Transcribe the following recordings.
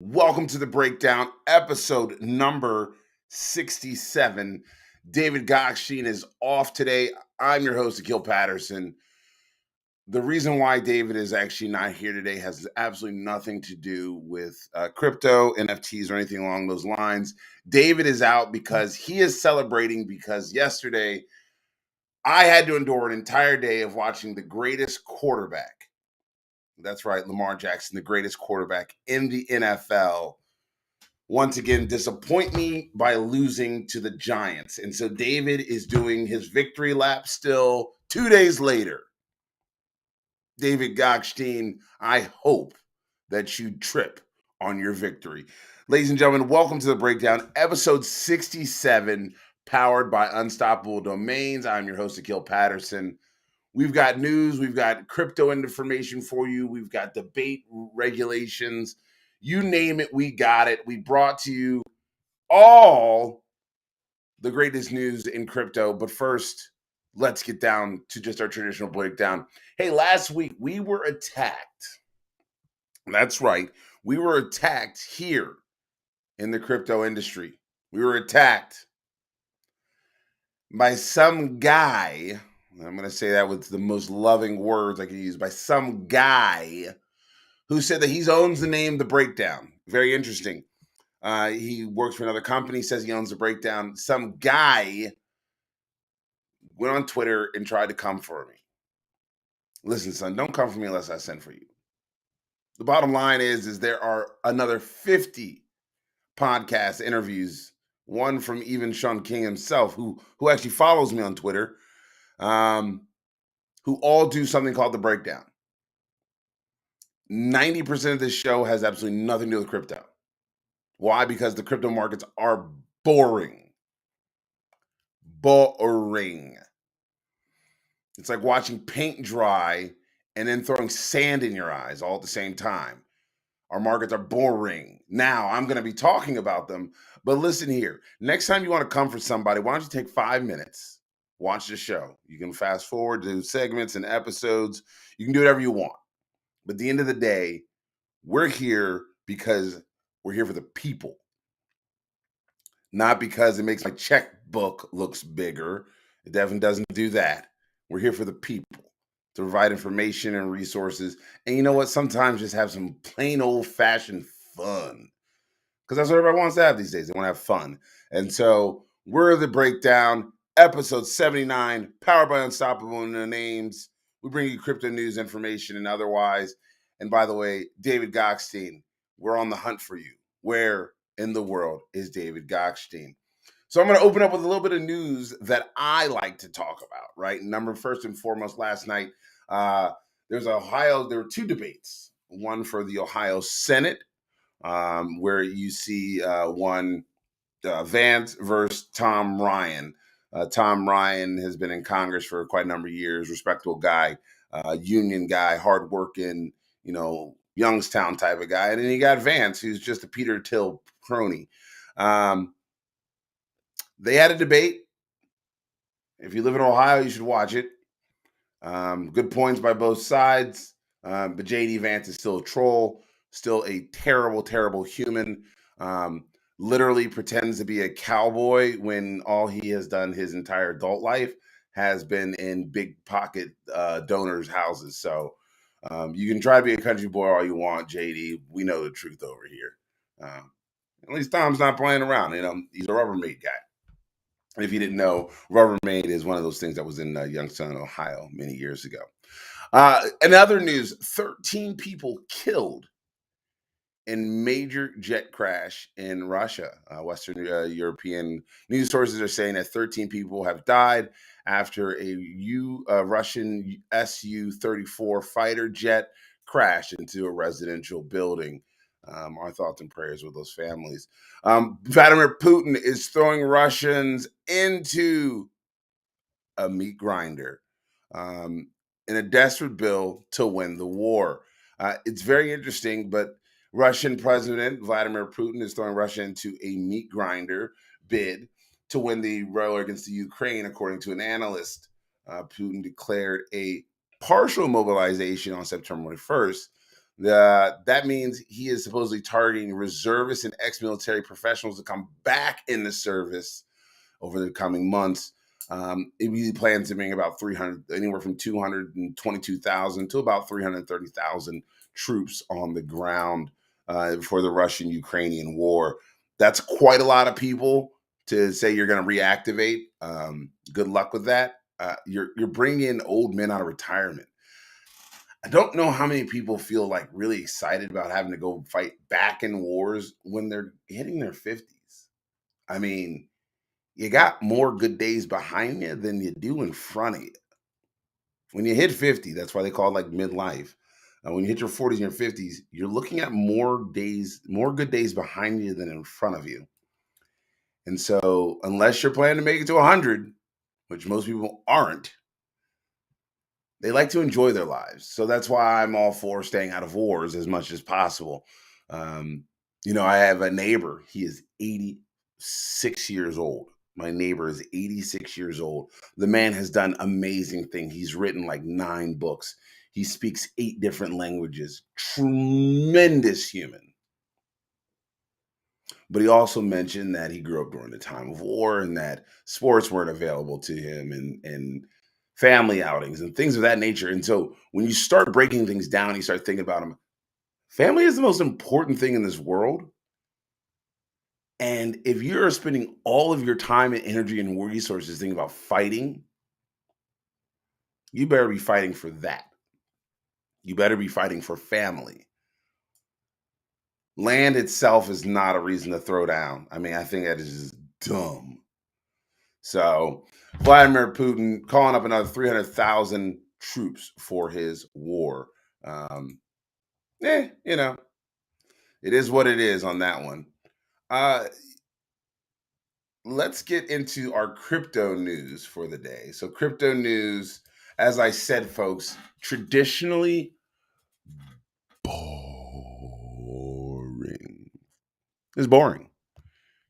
Welcome to the breakdown, episode number 67. David Gokhshtein is off today. I'm your host, Akil Patterson. The reason why David is actually not here today has absolutely nothing to do with crypto, NFTs, or anything along those lines. David is out because he is celebrating because yesterday I had to endure an entire day of watching the greatest quarterback. That's right, Lamar Jackson, the greatest quarterback in the NFL, once again disappoint me by losing to the Giants. And so David is doing his victory lap still 2 days later. David Gokhshtein, I hope that you trip on your victory. Ladies and gentlemen, welcome to the breakdown, episode 67, powered by Unstoppable Domains. I'm your host, Akil Patterson. We've got news, we've got crypto information for you, we've got debate regulations. You name it, we got it. We brought to you all the greatest news in crypto. But first, let's get down to just our traditional breakdown. Hey, last week we were attacked. That's right. We were attacked here in the crypto industry. We were attacked by some guy. I'm going to say that with the most loving words I can use. By some guy who said that he owns the name The Breakdown. Very interesting. He works for another company, says he owns The Breakdown. Some guy went on Twitter and tried to come for me. Listen, son, don't come for me unless I send for you. The bottom line is there are another 50 podcast interviews, one from even Sean King himself, who actually follows me on Twitter, who all do something called The Breakdown. 90% of this show has absolutely nothing to do with crypto. Why? Because the crypto markets are boring. Boring. It's like watching paint dry and then throwing sand in your eyes all at the same time. Our markets are boring. Now, I'm going to be talking about them, but listen here. Next time you want to come for somebody, why don't you take 5 minutes, watch the show. You can fast forward to segments and episodes. You can do whatever you want. But at the end of the day, we're here because we're here for the people. Not because it makes my checkbook looks bigger. It definitely doesn't do that. We're here for the people to provide information and resources. And you know what? Sometimes just have some plain old fashioned fun. Because that's what everybody wants to have these days. They want to have fun. And so we're The Breakdown, episode 79, powered by Unstoppable Names. We bring you crypto news, information, and otherwise. And by the way, David Gokhshtein, we're on the hunt for you. Where in the world is David Gokhshtein? So I'm going to open up with a little bit of news that I like to talk about, right? First and foremost, last night, there were two debates. One for the Ohio Senate, where you see one Vance versus Tom Ryan. Tom Ryan has been in Congress for quite a number of years, respectable guy, union guy, hardworking, Youngstown type of guy. And then you got Vance, who's just a Peter Thiel crony. They had a debate. If you live in Ohio, you should watch it. Good points by both sides. But JD Vance is still a troll, still a terrible, terrible human. Literally pretends to be a cowboy when all he has done his entire adult life has been in big pocket donors' houses. So you can try to be a country boy all you want, JD. We know the truth over here. At least Tom's not playing around. He's a Rubbermaid guy. And if you didn't know, Rubbermaid is one of those things that was in Youngstown, Ohio, many years ago. In other news, 13 people killed in major jet crash in Russia. Western European news sources are saying that 13 people have died after a Russian Su-34 fighter jet crashed into a residential building. Our thoughts and prayers with those families. Vladimir Putin is throwing Russians into a meat grinder in a desperate bill to win the war. It's very interesting, but Russian President Vladimir Putin is throwing Russia into a meat grinder bid to win the war against the Ukraine, according to an analyst. Putin declared a partial mobilization on September 1st, That means he is supposedly targeting reservists and ex-military professionals to come back in the service over the coming months. He plans to bring about 300, anywhere from 222,000 to about 330,000 troops on the ground for the Russian-Ukrainian war. That's quite a lot of people to say you're going to reactivate. Good luck with that. You're bringing in old men out of retirement. I don't know how many people feel like really excited about having to go fight back in wars when they're hitting their 50s. I mean, you got more good days behind you than you do in front of you. When you hit 50, that's why they call it like midlife. When you hit your 40s and your 50s, you're looking at more days, more good days behind you than in front of you. And so, unless you're planning to make it to 100, which most people aren't, they like to enjoy their lives. So that's why I'm all for staying out of wars as much as possible. Um, I have a neighbor. He is 86 years old. My neighbor is 86 years old. The man has done amazing things. He's written like 9 books. He speaks 8 different languages. Tremendous human. But he also mentioned that he grew up during the time of war and that sports weren't available to him and family outings and things of that nature. And so when you start breaking things down, you start thinking about them. Family is the most important thing in this world. And if you're spending all of your time and energy and resources thinking about fighting, you better be fighting for that. You better be fighting for family. Land itself is not a reason to throw down. I mean, I think that is just dumb. So, Vladimir Putin calling up another 300,000 troops for his war. Um, it is what it is on that one. Uh, let's get into our crypto news for the day. So, crypto news, as I said, folks, traditionally boring. It's boring.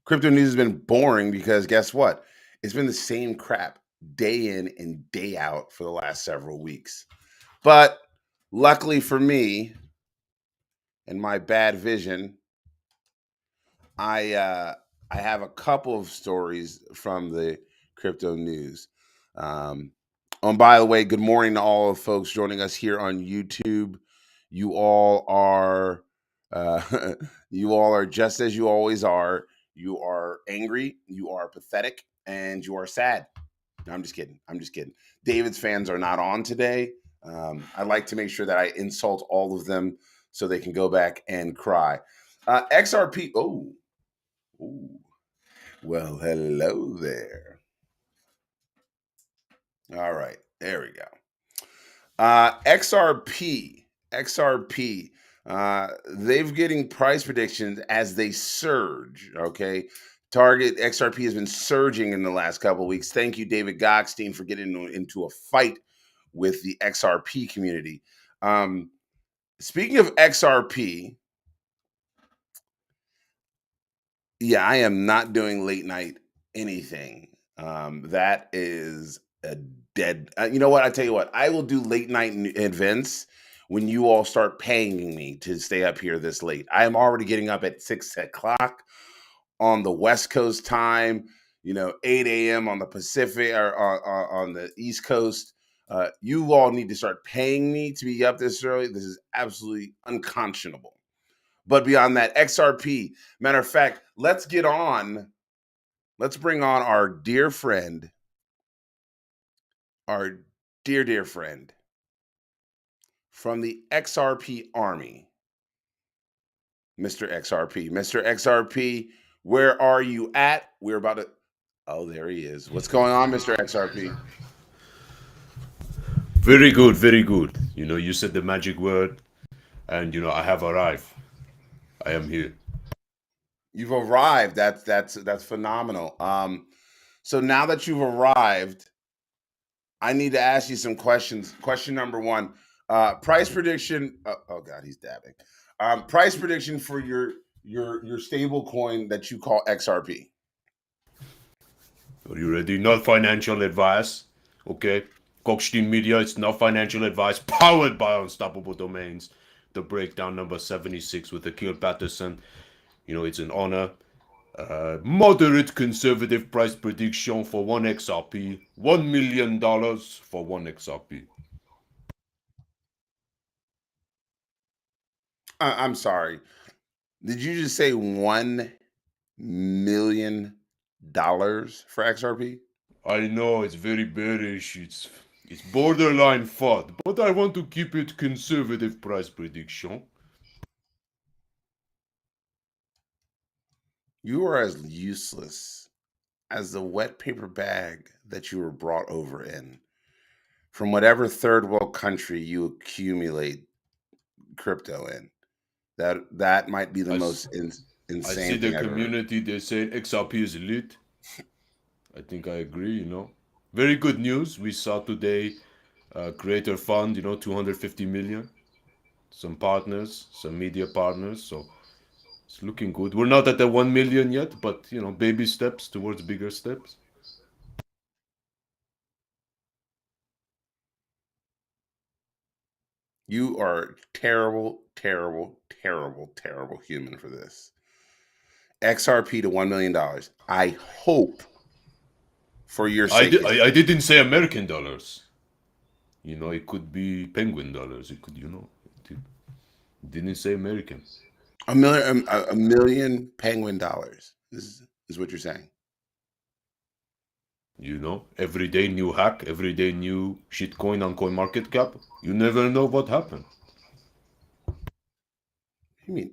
Crypto news has been boring because guess what? It's been the same crap day in and day out for the last several weeks. But luckily for me and my bad vision, I have a couple of stories from the crypto news. Um, and by the way, good morning to all of folks joining us here on YouTube. You all are uh, you all are just as you always are. You are angry, you are pathetic, and you are sad. No, I'm just kidding. I'm just kidding. David's fans are not on today. I like to make sure that I insult all of them so they can go back and cry. XRP. Oh, ooh. Well, hello there. All right, there we go. XRP. They've getting price predictions as they surge. Okay, Target XRP has been surging in the last couple of weeks. Thank you, David Gokhshtein, for getting into a fight with the XRP community. Speaking of XRP, yeah, I am not doing late night anything. That is a dead. You know what? I tell you what, I will do late night events when you all start paying me to stay up here this late. I am already getting up at 6 o'clock on the West Coast time. 8 a.m. on the Pacific or on the East Coast. You all need to start paying me to be up this early. This is absolutely unconscionable. But beyond that, XRP. Matter of fact, let's bring on our dear friend, our dear friend from the XRP Army, Mr. XRP. Mr. XRP, where are you at? We're about to. Oh, there he is. What's going on, Mr. XRP? Very good, very good. You said the magic word, and I have arrived. I am here. You've arrived. That's phenomenal. So now that you've arrived, I need to ask you some questions. Question number one: price prediction. Oh God, he's dabbing. Price prediction for your stable coin that you call XRP. Are you ready? Not financial advice, okay? Gokhshtein Media, it's not financial advice, powered by Unstoppable Domains. the breakdown number 76 with Akil Patterson. It's an honor. Moderate conservative price prediction for one XRP. $1 million for one XRP. I'm sorry. Did you just say $1 million for XRP? I know it's very bearish. It's borderline FUD, but I want to keep it conservative price prediction. You are as useless as the wet paper bag that you were brought over in from whatever third world country you accumulate crypto in. That might be the most I see insane the thing I've ever heard. community, they're saying XRP is elite. I think I agree. Very good news. We saw today creator fund, 250 million. Some partners, some media partners. So it's looking good. We're not at the 1 million yet, but, baby steps towards bigger steps. You are terrible, terrible, terrible, terrible human for this. XRP to $1 million. I hope for your sake. I didn't say American dollars. It could be penguin dollars. It could, it didn't say American. A million penguin dollars is what you're saying. Every day new hack, every day new shitcoin on CoinMarketCap. You never know what happened. You mean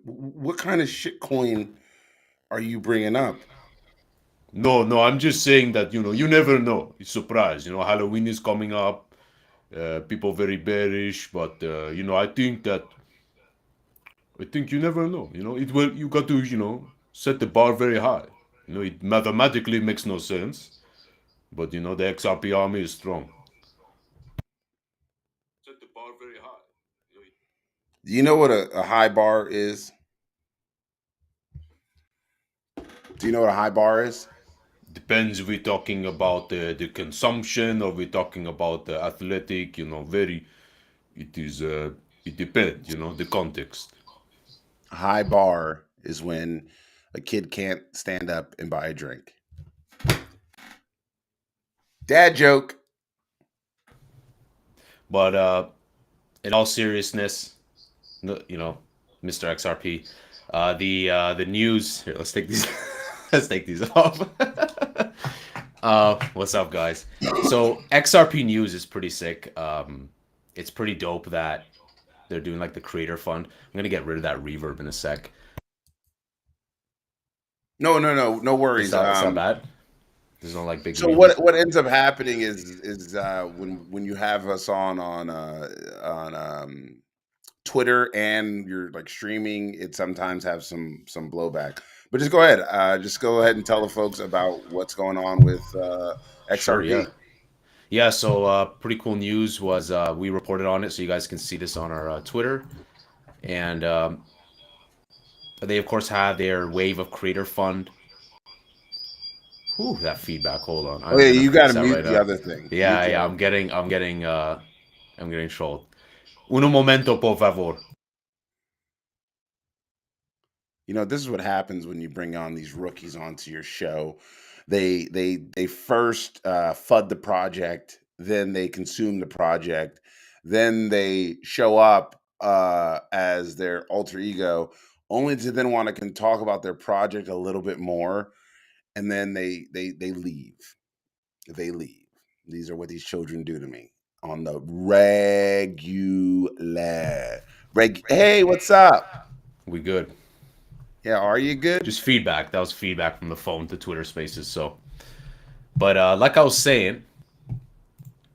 what kind of shit coin are you bringing up? No, no, I'm just saying that, you never know. It's surprise. Halloween is coming up. People very bearish, but, I think you never know. You got to, set the bar very high. It mathematically makes no sense, but, the XRP army is strong. Set the bar very high. Do you know what a high bar is? Do you know what a high bar is? Depends if we're talking about the consumption or we're talking about the athletic, it is, it depends, the context. A high bar is when a kid can't stand up and buy a drink. Dad joke. But in all seriousness, Mr. XRP, the news here. Let's take these. Let's take these off. What's up, guys? So XRP news is pretty sick. It's pretty dope that they're doing like the creator fund. I'm gonna get rid of that reverb in a sec. No worries. It's not bad. There's no like big. So reverb. what ends up happening is when you have us on Twitter and you're like streaming, it sometimes have some blowback. But just go ahead. Just go ahead and tell the folks about what's going on with XRP. Sure, yeah. Yeah, so pretty cool news was we reported on it, so you guys can see this on our Twitter. And they, of course, have their Wave of Creator Fund. Whew, that feedback. Hold on. Oh yeah, you got to mute the other thing. Yeah, yeah. I'm getting trolled. Uno momento, por favor. This is what happens when you bring on these rookies onto your show. They first FUD the project, then they consume the project, then they show up as their alter ego, only to then want to talk about their project a little bit more, and then they leave. They leave. These are what these children do to me on the regular. Hey, what's up? We good. Yeah, are you good? Just feedback. That was feedback from the phone to Twitter Spaces. So, but like I was saying,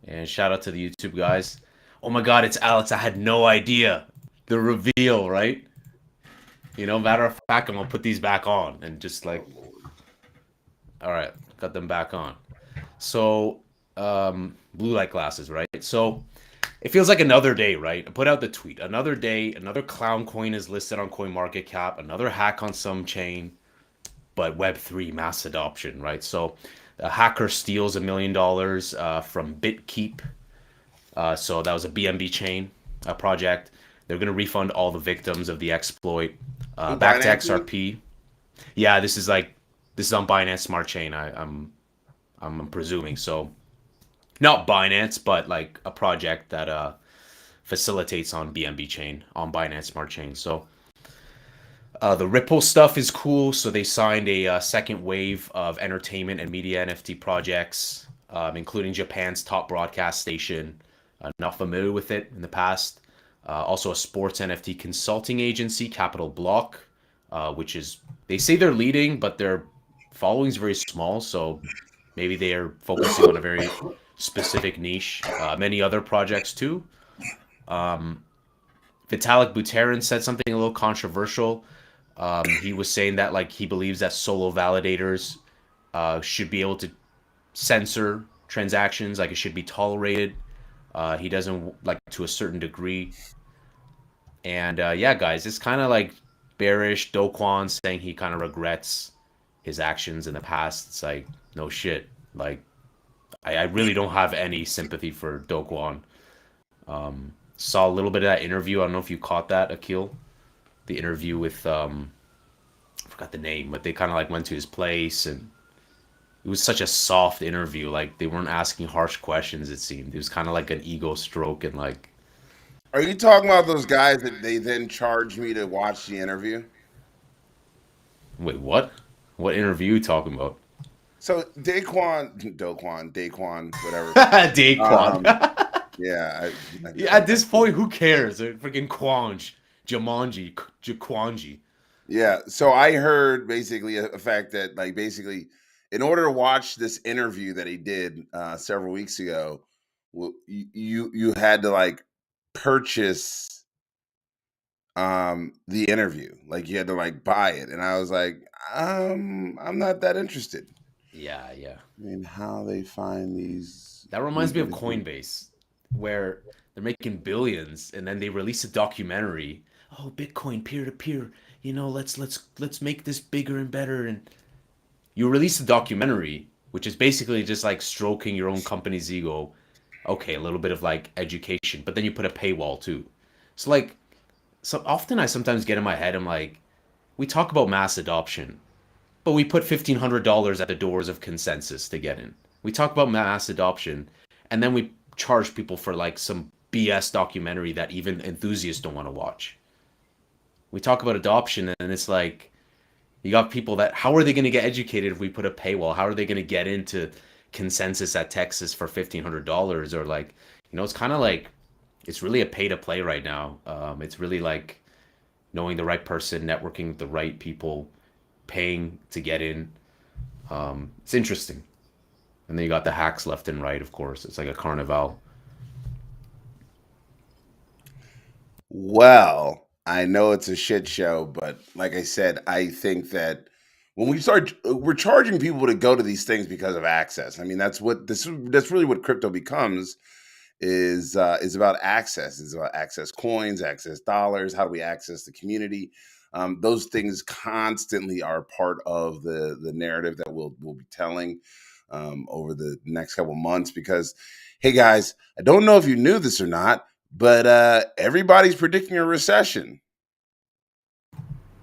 and shout out to the YouTube guys. Oh my God, it's Alex. I had no idea. The reveal, right? Matter of fact, I'm gonna put these back on and just like, all right, got them back on. So, blue light glasses, right? So, it feels like another day, right? I put out the tweet. Another day, another clown coin is listed on CoinMarketCap, another hack on some chain, but Web3 mass adoption, right? So a hacker steals $1 million from BitKeep. So that was a BNB chain project. They're gonna refund all the victims of the exploit On back to Binance? XRP. Yeah, this is on Binance Smart Chain. I'm presuming so. Not Binance, but like a project that facilitates on BNB chain on Binance Smart Chain. So the Ripple stuff is cool. So they signed a second wave of entertainment and media NFT projects, including Japan's top broadcast station. Not familiar with it in the past. Also, a sports NFT consulting agency, Capital Block, which is they say they're leading, but their following is very small. So maybe they are focusing on a very specific niche. Many other projects too. Vitalik Buterin said something a little controversial. He was saying that like he believes that solo validators should be able to censor transactions, like it should be tolerated. He doesn't like to a certain degree. And yeah, guys, it's kind of like bearish. Do Kwon saying he kind of regrets his actions in the past. It's like no shit. Like I really don't have any sympathy for Do Kwon. Saw a little bit of that interview. I don't know if you caught that, Akil. The interview with I forgot the name, but they kind of like went to his place, and it was such a soft interview. Like they weren't asking harsh questions. It seemed it was kind of like an ego stroke, and like Are you talking about those guys that they then charged me to watch the interview? wait, what? What interview you talking about? So Daquan, whatever. Daquan. Yeah, Yeah, at this point, who cares? Freaking Quanj, Jumanji, Jaquanji. yeah. So I heard basically a fact that like basically, in order to watch this interview that he did several weeks ago, you had to like purchase the interview, like you had to like buy it, and I was like, I'm not that interested. Yeah, yeah. I mean, how they find That reminds me of these Coinbase, where they're making billions, and then they release a documentary. Oh, Bitcoin peer to peer. You know, let's make this bigger and better. And you release a documentary, which is basically just like stroking your own company's ego. Okay, a little bit of like education, but then you put a paywall too. So like, so often I sometimes get in my head, I'm like, we talk about mass adoption, but we put $1,500 at the doors of consensus to get in. We talk about mass adoption, and then we charge people for like some BS documentary that even enthusiasts don't want to watch. We talk about adoption, and it's like you got people that how are they going to get educated if we put a paywall? How are they going to get into consensus at Texas for $1,500? Or like, it's kind of like it's really a pay to play right now. It's really like knowing the right person, networking with the right people, paying to get in. It's interesting. And then you got the hacks left and right, of course. It's like a carnival. Well, I know it's a shit show, but like I said, I think that when we're charging people to go to these things because of access. I mean, that's really what crypto becomes is about access. It's about access coins, access dollars. How do we access the community? Those things constantly are part of the narrative that we'll be telling over the next couple months. Because, hey guys, I don't know if you knew this or not, but everybody's predicting a recession.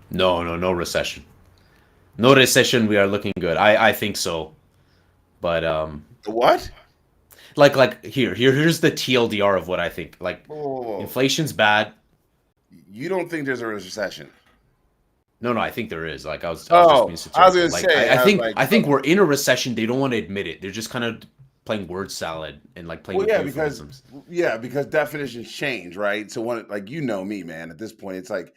No, no, no recession. No recession. We are looking good. I think so. But What? like here's the TLDR of what I think. Like Whoa, whoa, whoa. inflation's bad. You don't think there's a recession? No, I think there is. Like I was just being Oh, I was satirical. gonna Like say, I I was think like, I think we're in a recession. They don't want to admit it. They're just kind of playing word salad and like playing well, with yeah, because euphemisms. definitions change, right? So when like me, man, at this point, it's like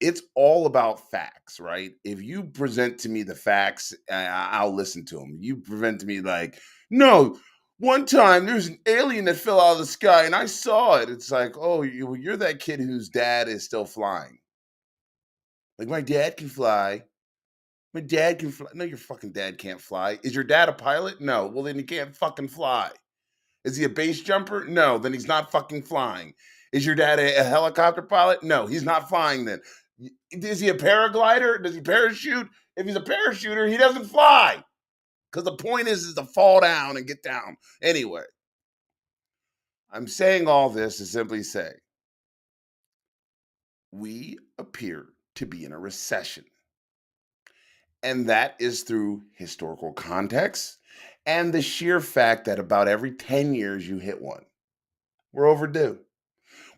it's all about facts, right? If you present to me the facts, I'll listen to them. You present to me like, no, one time there's an alien that fell out of the sky and I saw it. It's like, oh, you're that kid whose dad is still flying. Like my dad can fly. My dad can fly. No, your fucking dad can't fly. Is your dad a pilot? No. Well, then he can't fucking fly. Is he a base jumper? No. Then he's not fucking flying. Is your dad a helicopter pilot? No, he's not flying then. Is he a paraglider? Does he parachute? If he's a parachuter, he doesn't fly. Because the point is to fall down and get down. Anyway, I'm saying all this to simply say we appear to be in a recession. And that is through historical context and the sheer fact that about every 10 years you hit one. We're overdue.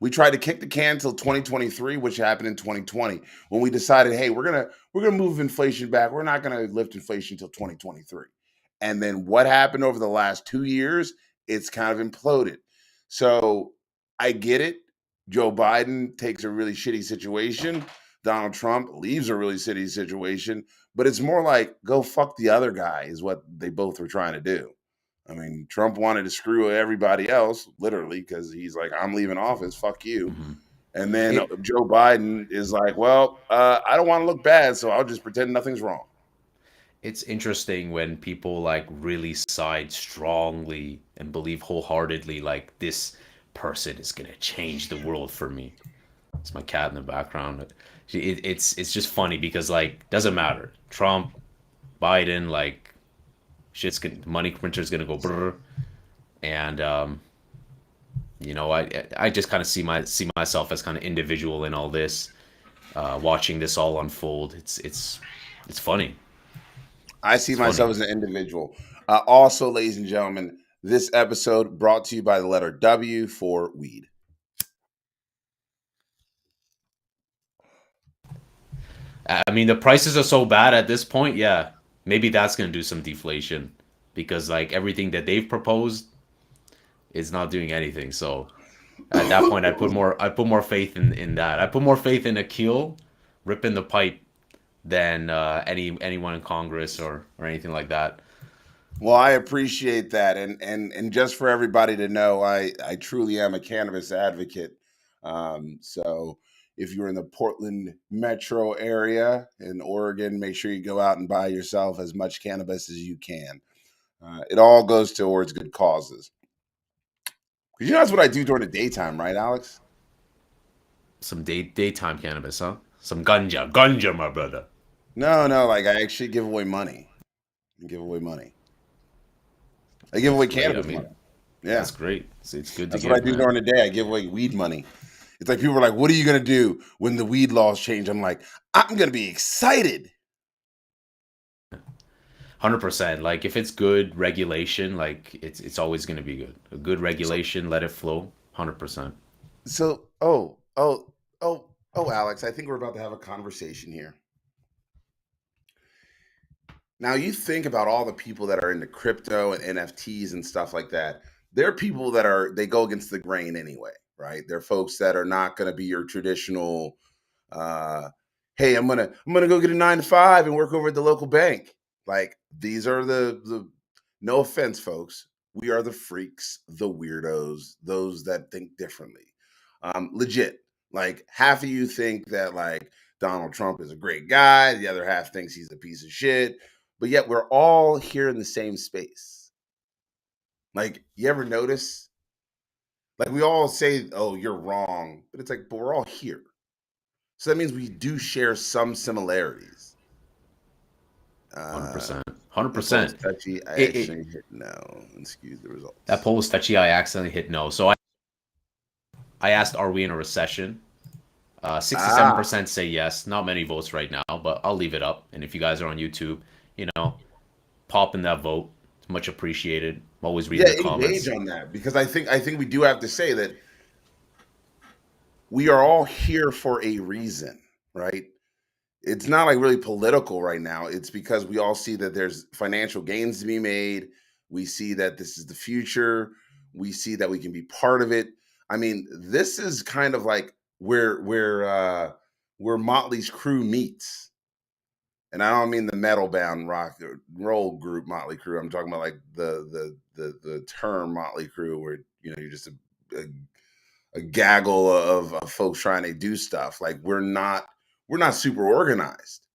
We tried to kick the can till 2023, which happened in 2020, when we decided, hey, we're gonna move inflation back. We're not gonna lift inflation until 2023. And then what happened over the last 2 years? It's kind of imploded. So I get it. Joe Biden takes a really shitty situation. Donald Trump leaves a really shitty situation. But it's more like go fuck the other guy is what they both were trying to do. I mean, Trump wanted to screw everybody else, literally, because he's like, I'm leaving office, fuck you. Hmm. And then It Joe Biden is like, well, I don't want to look bad, so I'll just pretend nothing's wrong. it's interesting when people like really side strongly and believe wholeheartedly like this person is gonna change the world for me. It's my cat in the background. It's just funny because like doesn't matter. Trump, Biden, like shit's gonna money printer's gonna go brr, and I just kind of see myself as kind of individual in all this, watching this all unfold. It's funny. I see It's funny. myself as an individual. Also, ladies and gentlemen, this episode brought to you by the letter W for weed. I mean, the prices are so bad at this point. Yeah, maybe that's gonna do some deflation because like everything that they've proposed is not doing anything. So at that point, I put more faith in that. I put more faith in Akil ripping the pipe than anyone in Congress or anything like that. Well, I appreciate that, and just for everybody to know, I truly am a cannabis advocate. So if you're in the Portland metro area in Oregon, make sure you go out and buy yourself as much cannabis as you can. It all goes towards good causes. 'Cause you know that's what I do during the daytime, right, Alex? Some daytime cannabis, huh? Some ganja, my brother. No, no, like I actually give away money. I give away money. I give That's away great. I cannabis mean, money. Yeah. that's great. It's good to That's what I give, do man. during the day. I give away weed money. It's like people are like, "What are you gonna do when the weed laws change?" I'm like, "I'm gonna be excited." 100%. Like if it's good regulation, like it's always going to be good. A good So, regulation, let it flow. 100%. so, Alex, I think we're about to have a conversation here. Now, you think about all the people that are into crypto and NFTs and stuff like that. They're people that they go against the grain anyway, right? They're folks that are not going to be your traditional uh, hey, I'm gonna go get a 9 to 5 and work over at the local bank. Like these are the no offense, folks. We are the freaks, the weirdos, those that think differently. Legit. Like half of you think that like Donald Trump is a great guy, the other half thinks he's a piece of shit, but yet we're all here in the same space. Like, you ever notice? Like we all say, "Oh, you're wrong," but it's like, but we're all here. So that means we do share some similarities. Uh, 100%. that poll is 100%. touchy. I It, it actually hit no. Excuse the that results. poll was touchy. I accidentally hit no. So I asked, are we in a recession? Ah, 67% say yes. Not many votes right now, but I'll leave it up. And if you guys are on YouTube, you know, pop in that vote. It's much appreciated. I'm always reading yeah, the engage comments. on that because I think we do have to say that we are all here for a reason, right? It's not like really political right now. It's because we all see that there's financial gains to be made. We see that this is the future. We see that we can be part of it. I mean, this is kind of like where Motley's crew meets. And I don't mean the metal bound rock roll group Motley Crue. I'm talking about like the term Motley Crue, where you're just a gaggle of folks trying to do stuff. Like we're not super organized,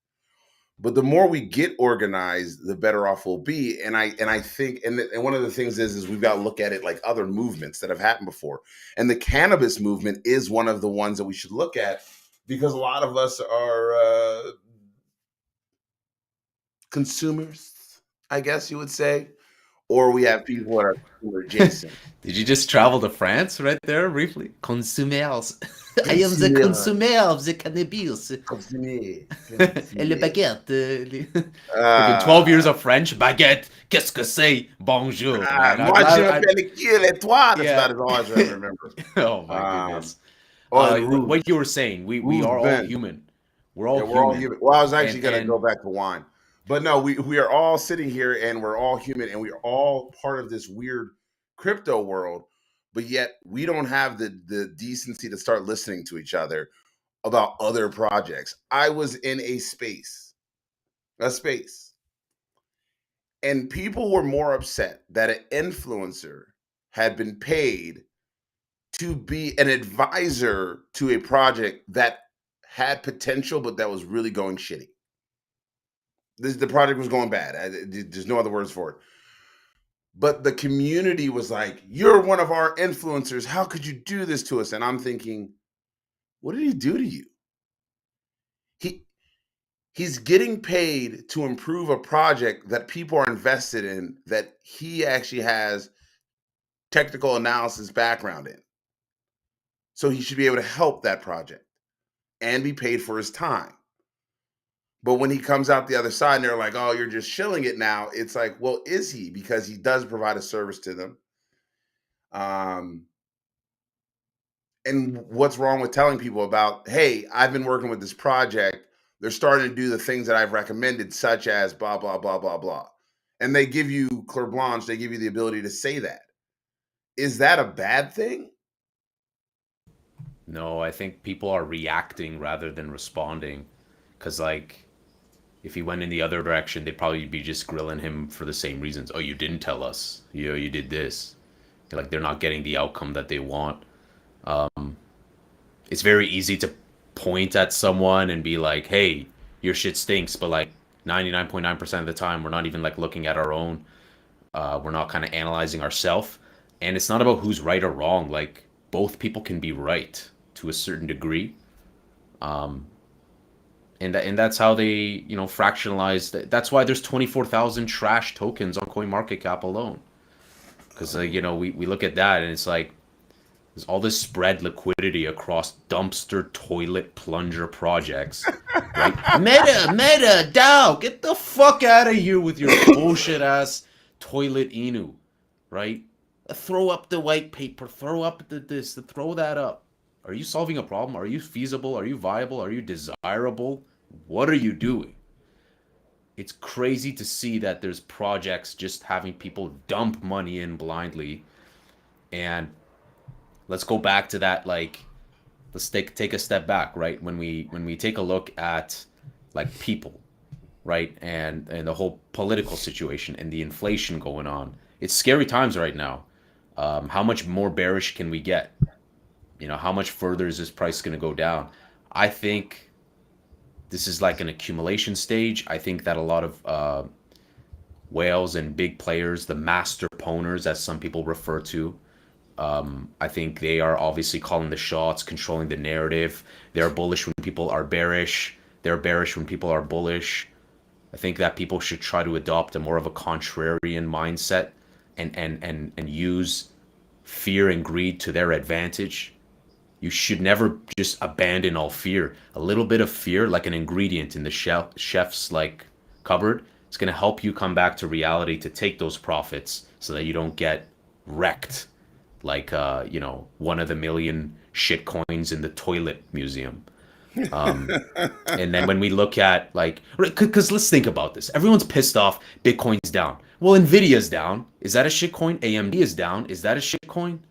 but the more we get organized, the better off we'll be. And I think and one of the things is we've got to look at it like other movements that have happened before, and the cannabis movement is one of the ones that we should look at because a lot of us are consumers, I guess you would say, or we have people that are consumer adjacent. Did you just travel to France right there briefly? Consumers. I am the Consumer, consumer of the cannabis. consumer, Et le consumer. baguette. Freaking 12 years Uh, of French. Baguette. Qu'est-ce que c'est? Bonjour, man. Moi, je I'd m'appelle Kill et toi. That's yeah. about as all I remember. Oh my Um, goodness. oh, and What Rouge. you were saying, we Rouge are all Ben. human. We're all Yeah, we're all human. human. Well, I was actually going to go And back to wine. But no, we are all sitting here and we're all human and we are all part of this weird crypto world. But yet we don't have the decency to start listening to each other about other projects. I was in a space, and people were more upset that an influencer had been paid to be an advisor to a project that had potential, but that was really going shitty. The project was going bad. There's no other words for it. But the community was like, "You're one of our influencers. How could you do this to us?" And I'm thinking, what did he do to you? He he's getting paid to improve a project that people are invested in, that he actually has technical analysis background in. So he should be able to help that project and be paid for his time. But when he comes out the other side and they're like, "Oh, you're just shilling it now," it's like, well, is he? Because he does provide a service to them. Um, and what's wrong with telling people about, hey, I've been working with this project. They're starting to do the things that I've recommended, such as blah, blah, blah, blah, blah. And they give you carte blanche, they give you the ability to say that. Is that a bad thing? no, I think people are reacting rather than responding. Because, like, if he went in the other direction, they'd probably be just grilling him for the same reasons. Oh, you didn't tell us. You did this. Like, they're not getting the outcome that they want. It's very easy to point at someone and be like, hey, your shit stinks. But, like, 99.9% of the time, we're not even, like, looking at our own. We're not kind of analyzing ourselves. And it's not about who's right or wrong. Like, both people can be right to a certain degree. And that's how they, fractionalize. That's why there's 24,000 trash tokens on CoinMarketCap alone. Because, we look at that and it's like, there's all this spread liquidity across dumpster toilet plunger projects, right? Meta, DAO, get the fuck out of here with your bullshit ass toilet Inu, right? Throw up the white paper, throw up this, throw that up. Are you solving a problem? Are you feasible? Are you viable? Are you desirable? What are you doing? It's crazy to see that there's projects just having people dump money in blindly. And let's go back to that, like, let's take a step back, right? When we take a look at, like, people, right, and the whole political situation and the inflation going on, it's scary times right now. How much more bearish can we get? How much further is this price going to go down? I think this is like an accumulation stage. I think that a lot of whales and big players, the master pwners, as some people refer to, I think they are obviously calling the shots, controlling the narrative. They're bullish when people are bearish. They're bearish when people are bullish. I think that people should try to adopt a more of a contrarian mindset and use fear and greed to their advantage. You should never just abandon all fear. A little bit of fear, like an ingredient in the chef's, like, cupboard, it's going to help you come back to reality to take those profits so that you don't get wrecked like one of the million shit coins in the toilet museum. And then when we look at, like, because let's think about this. Everyone's pissed off. Bitcoin's down. Well, Nvidia's down. Is that a shit coin? AMD is down. Is that a shit coin?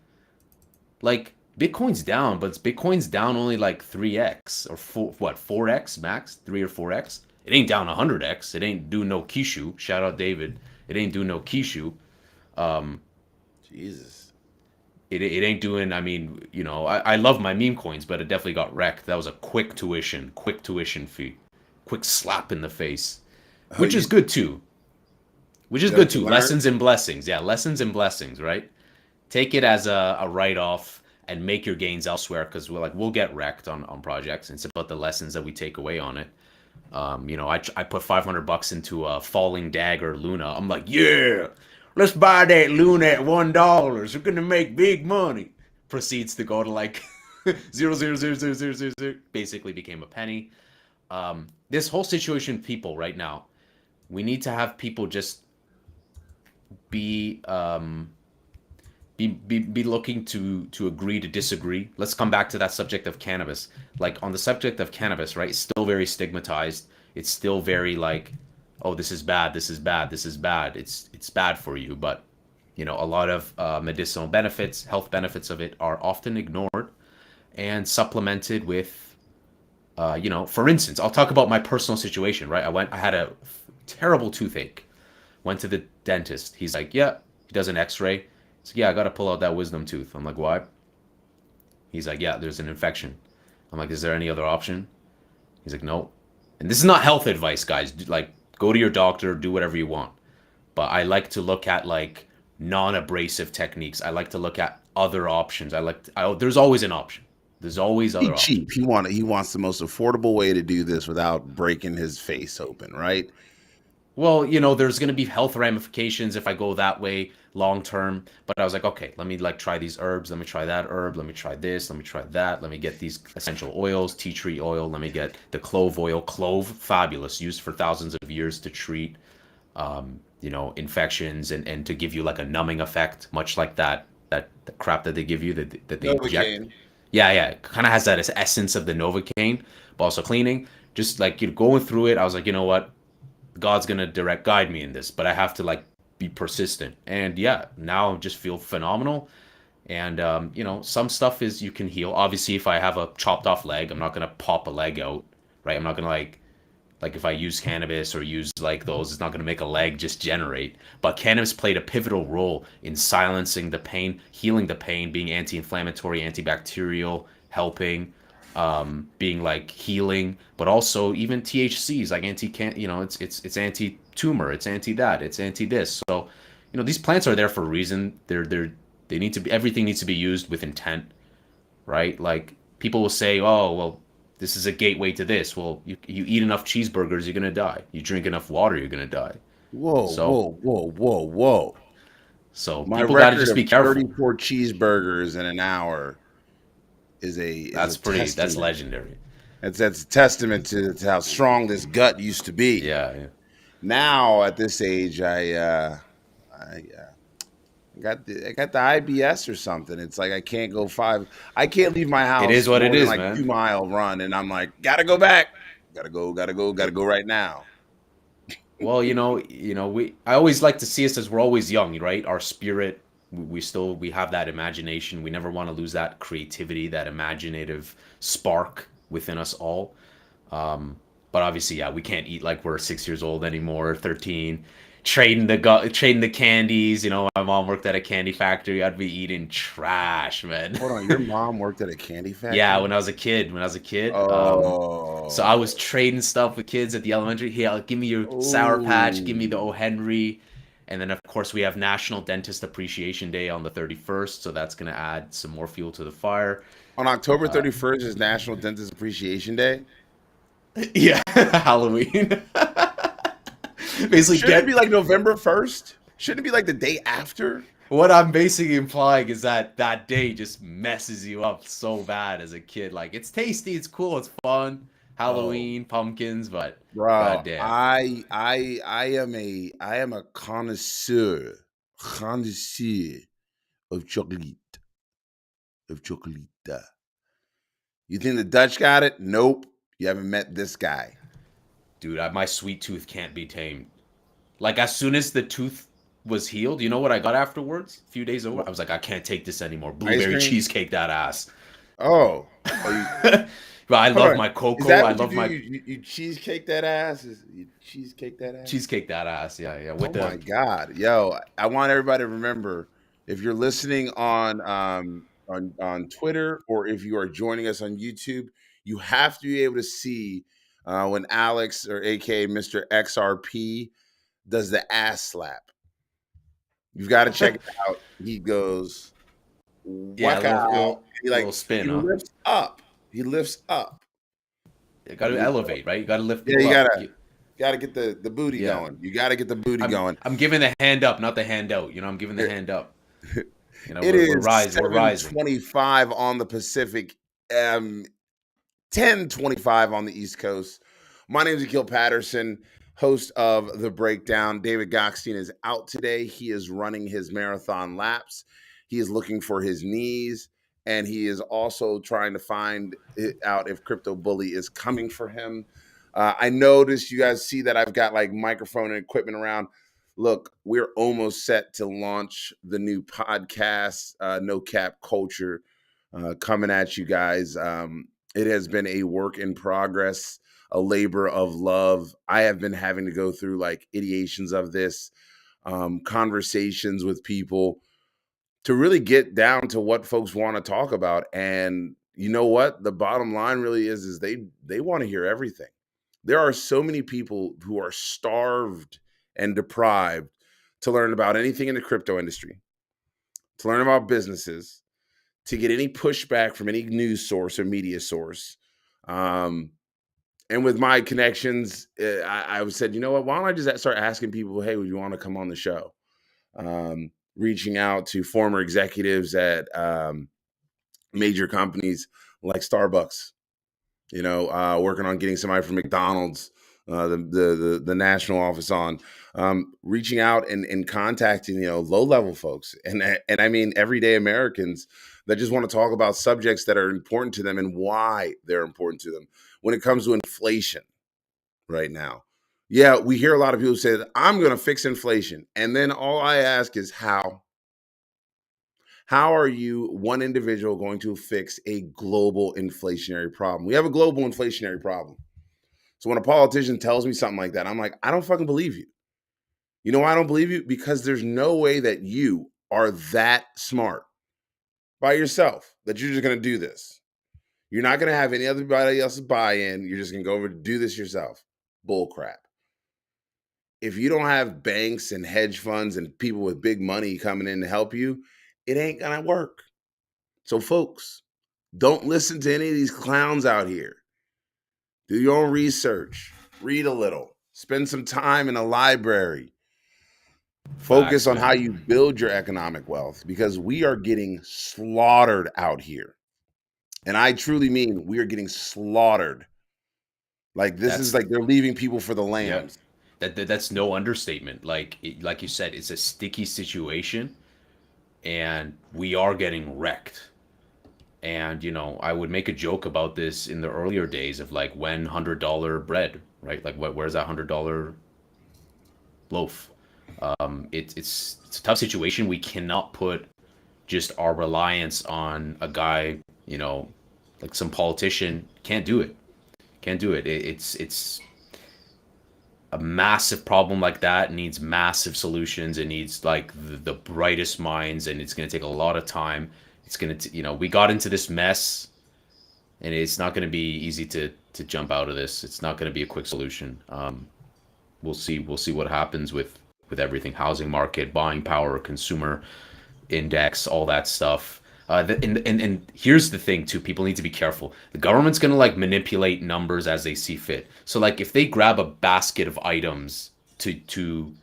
Like, Bitcoin's down, but Bitcoin's down only like 3x or 4x max, 3 or 4x. It ain't down 100x. It ain't do no Kishu. Shout out David. It ain't do no Kishu. Jesus. It ain't doing. I mean, I love my meme coins, but it definitely got wrecked. That was a quick tuition fee, quick slap in the face, which is good too. Which is good too. Lessons and blessings. Yeah, lessons and blessings. Right. Take it as a write-off and make your gains elsewhere, because we'll get wrecked on projects. It's about the lessons that we take away on it. I put $500 into a Falling Dagger Luna. I'm like, yeah, let's buy that loon at $1. We're gonna make big money. Proceeds to go to like zero zero zero zero zero zero zero. Basically became a penny. This whole situation, people, right now, we need to have people just be be looking to agree to disagree. Let's come back to that subject of cannabis. Like on the subject of cannabis, right? It's still very stigmatized. It's still very like, oh, this is bad, this is bad, this is bad. It's bad for you. But you know, a lot of medicinal benefits, health benefits of it are often ignored and supplemented with, you know, for instance, I'll talk about my personal situation. Right, I had a terrible toothache. Went to the dentist. He's like, yeah. He does an X-ray. He's like, yeah, I got to pull out that wisdom tooth. I'm like, why? He's like, yeah, there's an infection. I'm like, is there any other option? He's like, no. And this is not health advice, guys. Like, go to your doctor, do whatever you want. But I like to look at like non-abrasive techniques. I like to look at other options. There's always an option. There's always other He's cheap. options. He wants the most affordable way to do this without breaking his face open, right? Well, you know, there's going to be health ramifications if I go that way long term. But I was like, okay, let me like try these herbs. Let me try that herb. Let me try this. Let me try that. Let me get these essential oils, tea tree oil. Let me get the clove oil. Clove, fabulous, used for thousands of years to treat, you know, infections and to give you like a numbing effect, much like that the crap that they give you that they inject. Novocaine. Yeah, yeah, it kind of has that essence of the Novocaine, but also cleaning. Just like you know, going through it, I was like, you know what? God's gonna direct guide me in this, but I have to like be persistent. And yeah, now I just feel phenomenal. And you know, some stuff is you can heal. Obviously, if I have a chopped off leg, I'm not gonna pop a leg out, right? I'm not gonna like if I use cannabis or use like those, it's not gonna make a leg just generate. But cannabis played a pivotal role in silencing the pain, healing the pain, being anti-inflammatory, antibacterial, helping being like healing, but also even THCs like anti can you know it's anti tumor, it's anti that, it's anti this. So you know these plants are there for a reason. They need to be everything needs to be used with intent, right? Like people will say, oh well, this is a gateway to this. Well, you eat enough cheeseburgers, you're gonna die. You drink enough water, you're gonna die. Whoa, So whoa, whoa, whoa, whoa. so My people got to record just of be careful. 34 cheeseburgers in an hour is a That's testament. legendary. That's a testament to how strong this gut used to be. Yeah, yeah. Now at this age, I I got the IBS or something. It's like I can't go five. I can't leave my It is house what it more than is, like man. 2 mile run, and I'm like, gotta go back. Gotta go right now. Well, we I always like to see us as we're always young, right? Our spirit, we have that imagination. We never want to lose that creativity, that imaginative spark within us all. But obviously, yeah, we can't eat like we're 6 years old anymore, 13. Trading the candies. You know, my mom worked at a candy factory. I'd be eating trash, man. Hold on, your mom worked at a candy Yeah, factory? when I was a kid, so I was Oh, trading stuff with kids at the elementary. Here, give me your Sour Patch, give me the oh. O. Henry, and then of course we have National Dentist Appreciation Day on the 31st, so that's gonna add some more fuel to the fire. On October Uh, 31st is National Dentist Appreciation Day. yeah, Halloween. Basically, Shouldn't it be get like November 1st? Shouldn't it be like the day after? what I'm basically implying is that that day just messes you up so bad as a kid. Like it's tasty, it's cool, it's fun. Oh, Halloween, pumpkins, but bro, goddamn. I am a connoisseur of chocolate. You think the Dutch got it? Nope. You haven't met this guy. Dude, my sweet tooth can't be tamed. Like as soon as the tooth was healed, you know what I got afterwards? A few days over, I What? was like, I can't take this anymore. Ice Blueberry cream? cheesecake that ass. Oh, oh, you But I hold love on. my Is cocoa. that I what you love do? my You cheesecake that ass? You cheesecake that ass? cheesecake that ass. Yeah, yeah. Oh With my the God, yo! I want everybody to remember if you're listening on Twitter or if you are joining us on YouTube, you have to be able to see when Alex or AKA Mr. XRP does the ass slap. You've got to check it out. He goes yeah, whack out. He little like he spin, huh? lifts up. He lifts up. You got to elevate, right? You got to lift Yeah, people you up. gotta. Got to get the booty Yeah. going. You got to get the booty going. I'm giving the hand up, not the handout. You know, I'm giving the hand up. You know, It we're is rising. We're rising. 7:25 on the Pacific, 10:25 on the East Coast. My name is Akil Patterson, host of The Breakdown. David Gokhshtein is out today. He is running his marathon laps. He is looking for his knees, and he is also trying to find out if Crypto Bully is coming for him. I noticed you guys see that I've got like microphone and equipment around. Look, we're almost set to launch the new podcast, No Cap Culture, coming at you guys. It has been a work in progress, a labor of love. I have been having to go through like ideations of this, conversations with people to really get down to what folks want to talk about. And you know what? The bottom line really is they want to hear everything. There are so many people who are starved and deprived to learn about anything in the crypto industry, to learn about businesses, to get any pushback from any news source or media source. And with my connections, I said, you know what? Why don't I just start asking people, hey, would you want to come on the show? Reaching out to former executives at major companies like Starbucks, working on getting somebody from McDonald's, the national office on, reaching out and contacting, low level folks. And I mean, everyday Americans that just want to talk about subjects that are important to them and why they're important to them. When it comes to inflation right now, yeah, we hear a lot of people say that I'm going to fix inflation. And then all I ask is how? How are you, one individual, going to fix a global inflationary problem? We have a global inflationary problem. So when a politician tells me something like that, I'm like, I don't fucking believe you. You know why I don't believe you? Because there's no way that you are that smart by yourself that you're just going to do this. You're not going to have anybody else's buy-in. You're just going to go over and do this yourself. Bull crap. If you don't have banks and hedge funds and people with big money coming in to help you, it ain't going to work. So folks, don't listen to any of these clowns out here. Do your own research. Read a little. Spend some time in a library. Focus on how you build your economic wealth, because we are getting slaughtered out here. And I truly mean we are getting slaughtered. Like this is like they're leaving people for the lambs. Yeah. That's no understatement. Like you said, it's a sticky situation, and we are getting wrecked. And I would make a joke about this in the earlier days of like when $100 bread, right? Like where's that $100 loaf? It's a tough situation. We cannot put just our reliance on a guy, like some politician. Can't do it. Can't do it. It's a massive problem like that needs massive solutions. It needs like the brightest minds, and it's going to take a lot of time. It's going to, we got into this mess, and it's not going to be easy to jump out of this. It's not going to be a quick solution. We'll see what happens with everything: housing market, buying power, consumer index, all that stuff. And here's the thing too: people need to be careful. The government's gonna like manipulate numbers as they see fit. So like if they grab a basket of items to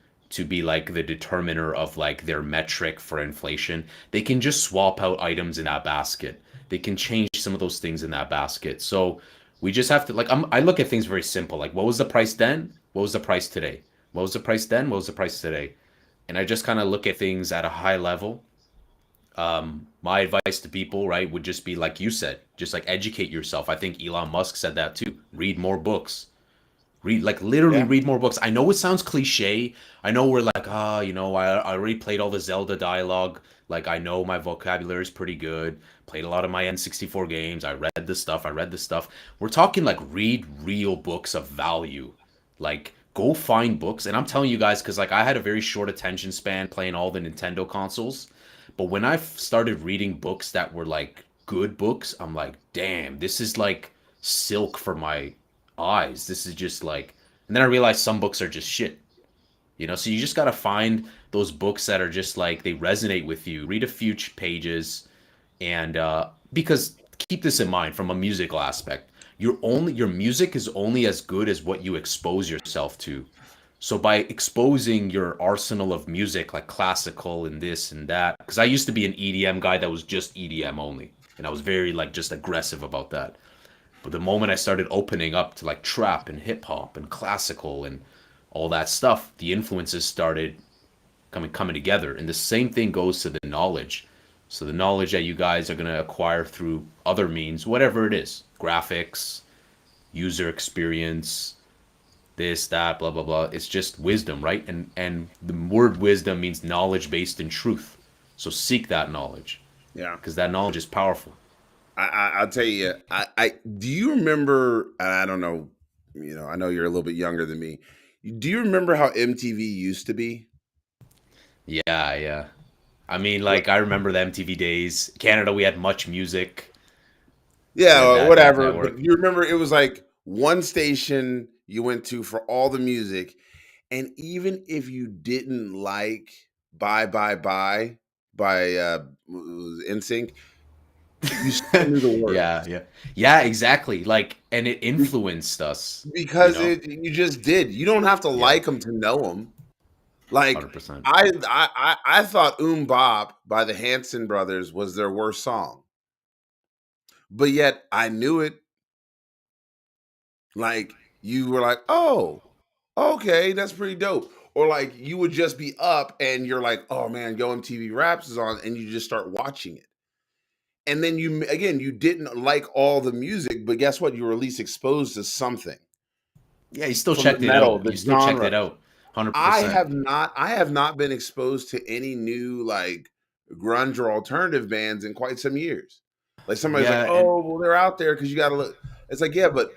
be like the determiner of like their metric for inflation, they can just swap out items in that basket. They can change some of those things in that basket. So we just have to like I look at things very simple. Like what was the price then? What was the price today? What was the price then? What was the price today? And I just kind of look at things at a high level. My advice to people, right, would just be like you said, just like educate yourself. I think Elon Musk said that too. Read more books. Literally read more books. I know it sounds cliche. I know we're like, I already played all the Zelda dialogue. Like I know my vocabulary is pretty good. Played a lot of my N64 games. I read this stuff. We're talking like read real books of value. Like go find books. And I'm telling you guys, because like I had a very short attention span playing all the Nintendo consoles. But when I started reading books that were like good books, I'm like, damn, this is like silk for my eyes. This is just like, and then I realized some books are just shit. So you just got to find those books that are just like, they resonate with you. Read a few pages. And because keep this in mind from a musical aspect, Your music is only as good as what you expose yourself to. So by exposing your arsenal of music, like classical and this and that, because I used to be an EDM guy that was just EDM only, and I was very like just aggressive about that. But the moment I started opening up to like trap and hip hop and classical and all that stuff, the influences started coming together. And the same thing goes to the knowledge. So the knowledge that you guys are going to acquire through other means, whatever it is, graphics, user experience, this, that, blah, blah, blah. It's just wisdom, right? And the word wisdom means knowledge based in truth. So seek that knowledge Yeah. because that knowledge is powerful. I'll tell you. I do you remember? And I don't know. I know you're a little bit younger than me. Do you remember how MTV used to be? Yeah, yeah. I mean, Like, like I remember the MTV days. Canada, we had Much Music. We had yeah, that whatever. But network. you remember it was like one station you went to for all the music, and even if you didn't like "Bye Bye Bye" by NSYNC, you still knew the Yeah, words yeah, yeah. Exactly. Like, and it influenced us. You because know. you just did. You don't have to Yeah, like them to know them. Like 100%. I thought Bop" by the Hanson brothers was their worst song, but yet I knew it. Like you were like, "Oh, okay, that's pretty dope." Or like you would just be up and you're like, "Oh man, Yo MTV Raps is on," and you just start watching it. And then you didn't like all the music, but guess what? You were at least exposed to something Yeah, you still from the checked it metal, out. the You still checked genre. it out. I 100%. have not I have not been exposed to any new like grunge or alternative bands in quite some years. Like somebody's like, Yeah, and "Oh, well, they're out there because you got to look." It's like, yeah, but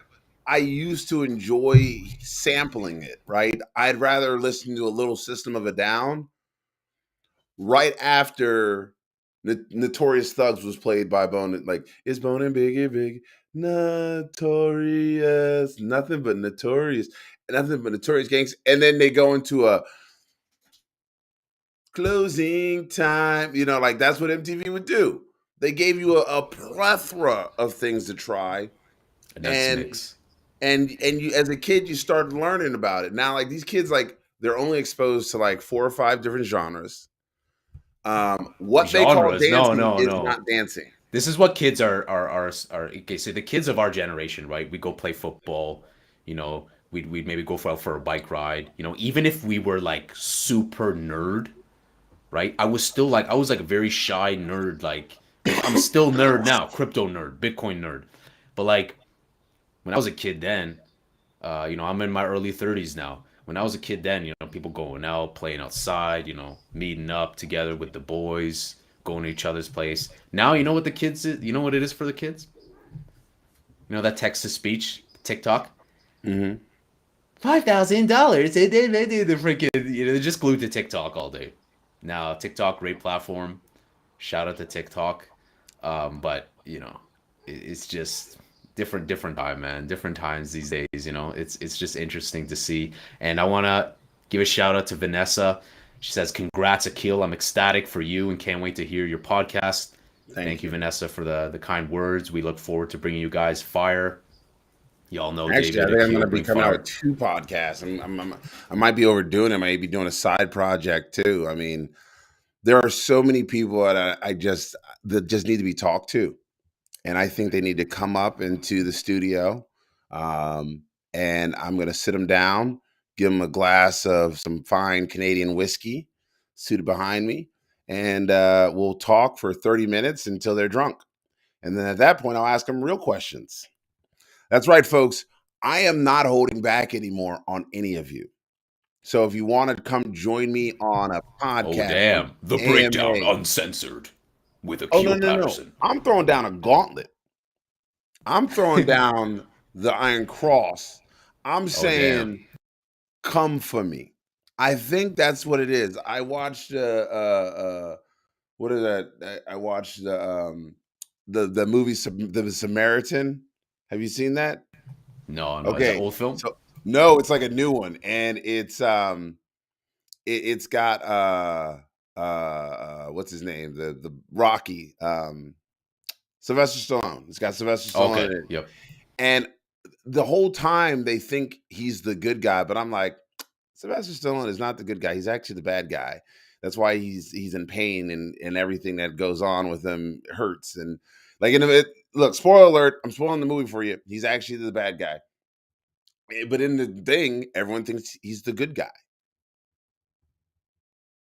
I used to enjoy sampling it, right? I'd rather listen to a little System of a Down right after Notorious Thugs was played by Bone. Like, is Bone and Biggie Big Notorious? Nothing but Notorious Gangs. And then they go into a closing time. Like that's what MTV would do. They gave you a plethora of things to try, that's and mix. you as a kid you started learning about it. Now, like these kids, like they're only exposed to like 4 or 5 different genres. What they call Genres? No, dancing no, is no. not dancing. This is what kids are. Okay, so the kids of our generation, right? We go play football. We'd maybe go for a bike ride. Even if we were like super nerd, right? I was like a very shy nerd. Like I'm still nerd now, crypto nerd, Bitcoin nerd. But like when I was a kid then, I'm in my early 30s now. When I was a kid then, people going out, playing outside, meeting up together with the boys, going to each other's place. Now, you know what the kids is, you know what it is for the kids? That text to speech, TikTok. Hmm. $5,000. The freaking, they're just glued to TikTok all day. Now, TikTok, great platform. Shout out to TikTok. But it's just different time, man. Different times these days. It's just interesting to see. And I want to give a shout out to Vanessa. She says, "Congrats, Akil. I'm ecstatic for you and can't wait to hear your podcast." Thank Thank you, you. Vanessa, for the kind words. We look forward to bringing you guys fire. Y'all know Actually, I David think I'm going Akil to be bring coming out fire. with 2 podcasts. I might be overdoing it. I might be doing a side project too. I mean, there are so many people that just need to be talked to, and I think they need to come up into the studio. Um, and I'm going to sit them down, give them a glass of some fine Canadian whiskey, seated behind me, and we'll talk for 30 minutes until they're drunk. And then at that point, I'll ask them real questions. That's right, folks. I am not holding back anymore on any of you. So if you want to come join me on a Oh, podcast, an damn. The Breakdown AMA. Uncensored with Oh no, Akil no, no! Patterson. I'm throwing down a gauntlet. I'm throwing down the Iron Cross. I'm Oh, damn. saying, come for me. I think that's what it is. I watched what is that? I watched the movie The Samaritan. Have you seen that? No, no. Is that Okay, old film? so no, it's like a new one, and it's got what's his name, the Rocky, Sylvester Stallone. It's got Sylvester Stallone Okay. in it, Yep. And the whole time they think he's the good guy, but I'm like, Sylvester Stallone is not the good guy. He's actually the bad guy. That's why he's in pain, and everything that goes on with him hurts. And like look, spoiler alert, I'm spoiling the movie for you. He's actually the bad guy. But in the thing, everyone thinks he's the good guy.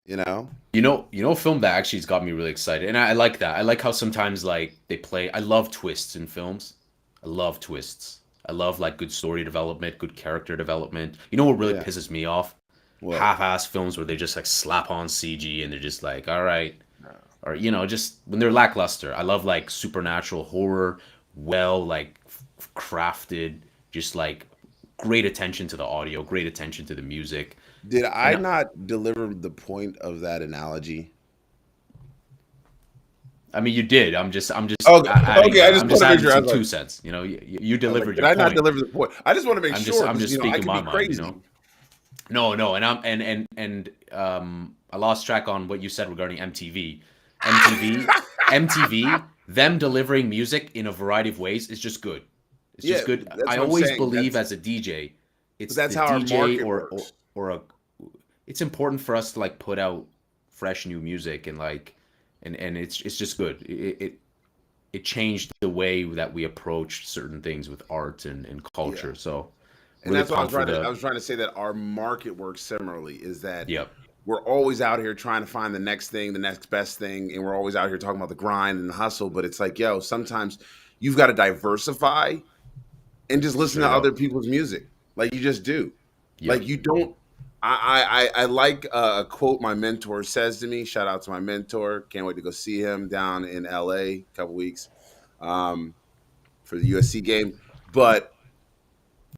You know? A film that actually has got me really excited, and I like that. I like how sometimes like they play. I love twists in films. I love twists. I love like good story development, good character development. You know what really Yeah. pisses me off? What? Half-ass films where they just like slap on CG and they're just like, all right, No. or just when they're lackluster. I love like supernatural horror, well like crafted, just like great attention to the audio, great attention to the music, Did I and not deliver the point of that analogy? I mean, you did. I'm just Okay, adding. okay. I just I'm want just to make adding sure. some 2 cents. You I was like, delivered did your I not point. deliver the point? I just want to make sure I'm because just I speaking could be my mind. crazy. No, no, and I lost track on what you said regarding MTV. MTV. Them delivering music in a variety of ways is just good. It's Yeah, just good. that's I what I'm always saying. believe as a DJ, But it's that's the how our DJ market works. or a. It's important for us to like put out fresh new music and like, and it's just good. It changed the way that we approach certain things with art and Yeah. culture. So And really that's what pumped for I the. was trying to say that our market works similarly, is that Yep. we're always out here trying to find the next thing, the next best thing, and we're always out here talking about the grind and the hustle. But it's like, yo, sometimes you've got to diversify and just listen to Straight other up. people's music, like you just do. Like Yep. you don't. I like a quote my mentor says to me. Shout out to my mentor. Can't wait to go see him down in LA a couple weeks for the USC game. But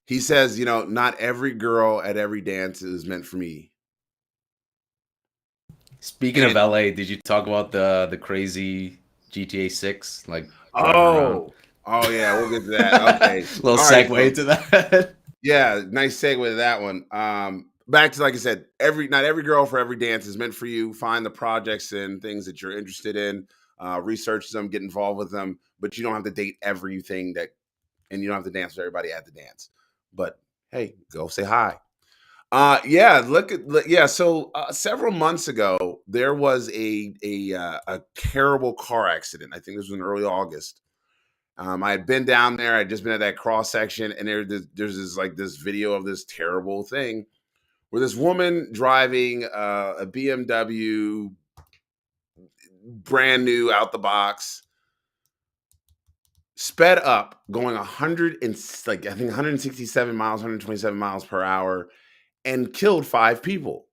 he says, not every girl at every dance is meant for me. Speaking of And LA, did you talk about the crazy GTA 6 like driving around? oh yeah, we'll get to that. Okay, Little all right. segue So to that. yeah, nice segue to that one. Back to, like I said, not every girl for every dance is meant for you. Find the projects and things that you're interested in, research them, get involved with them, but you don't have to date everything and you don't have to dance with everybody at the dance. But hey, go say hi. Yeah, yeah. So several months ago, there was a terrible car accident. I think this was in early August. I had been down there. I'd just been at that cross section, and there's this video of this terrible thing where this woman driving a BMW, brand new out the box, sped up, going 100 and like I think 167 miles, 127 miles per hour, and killed 5 people.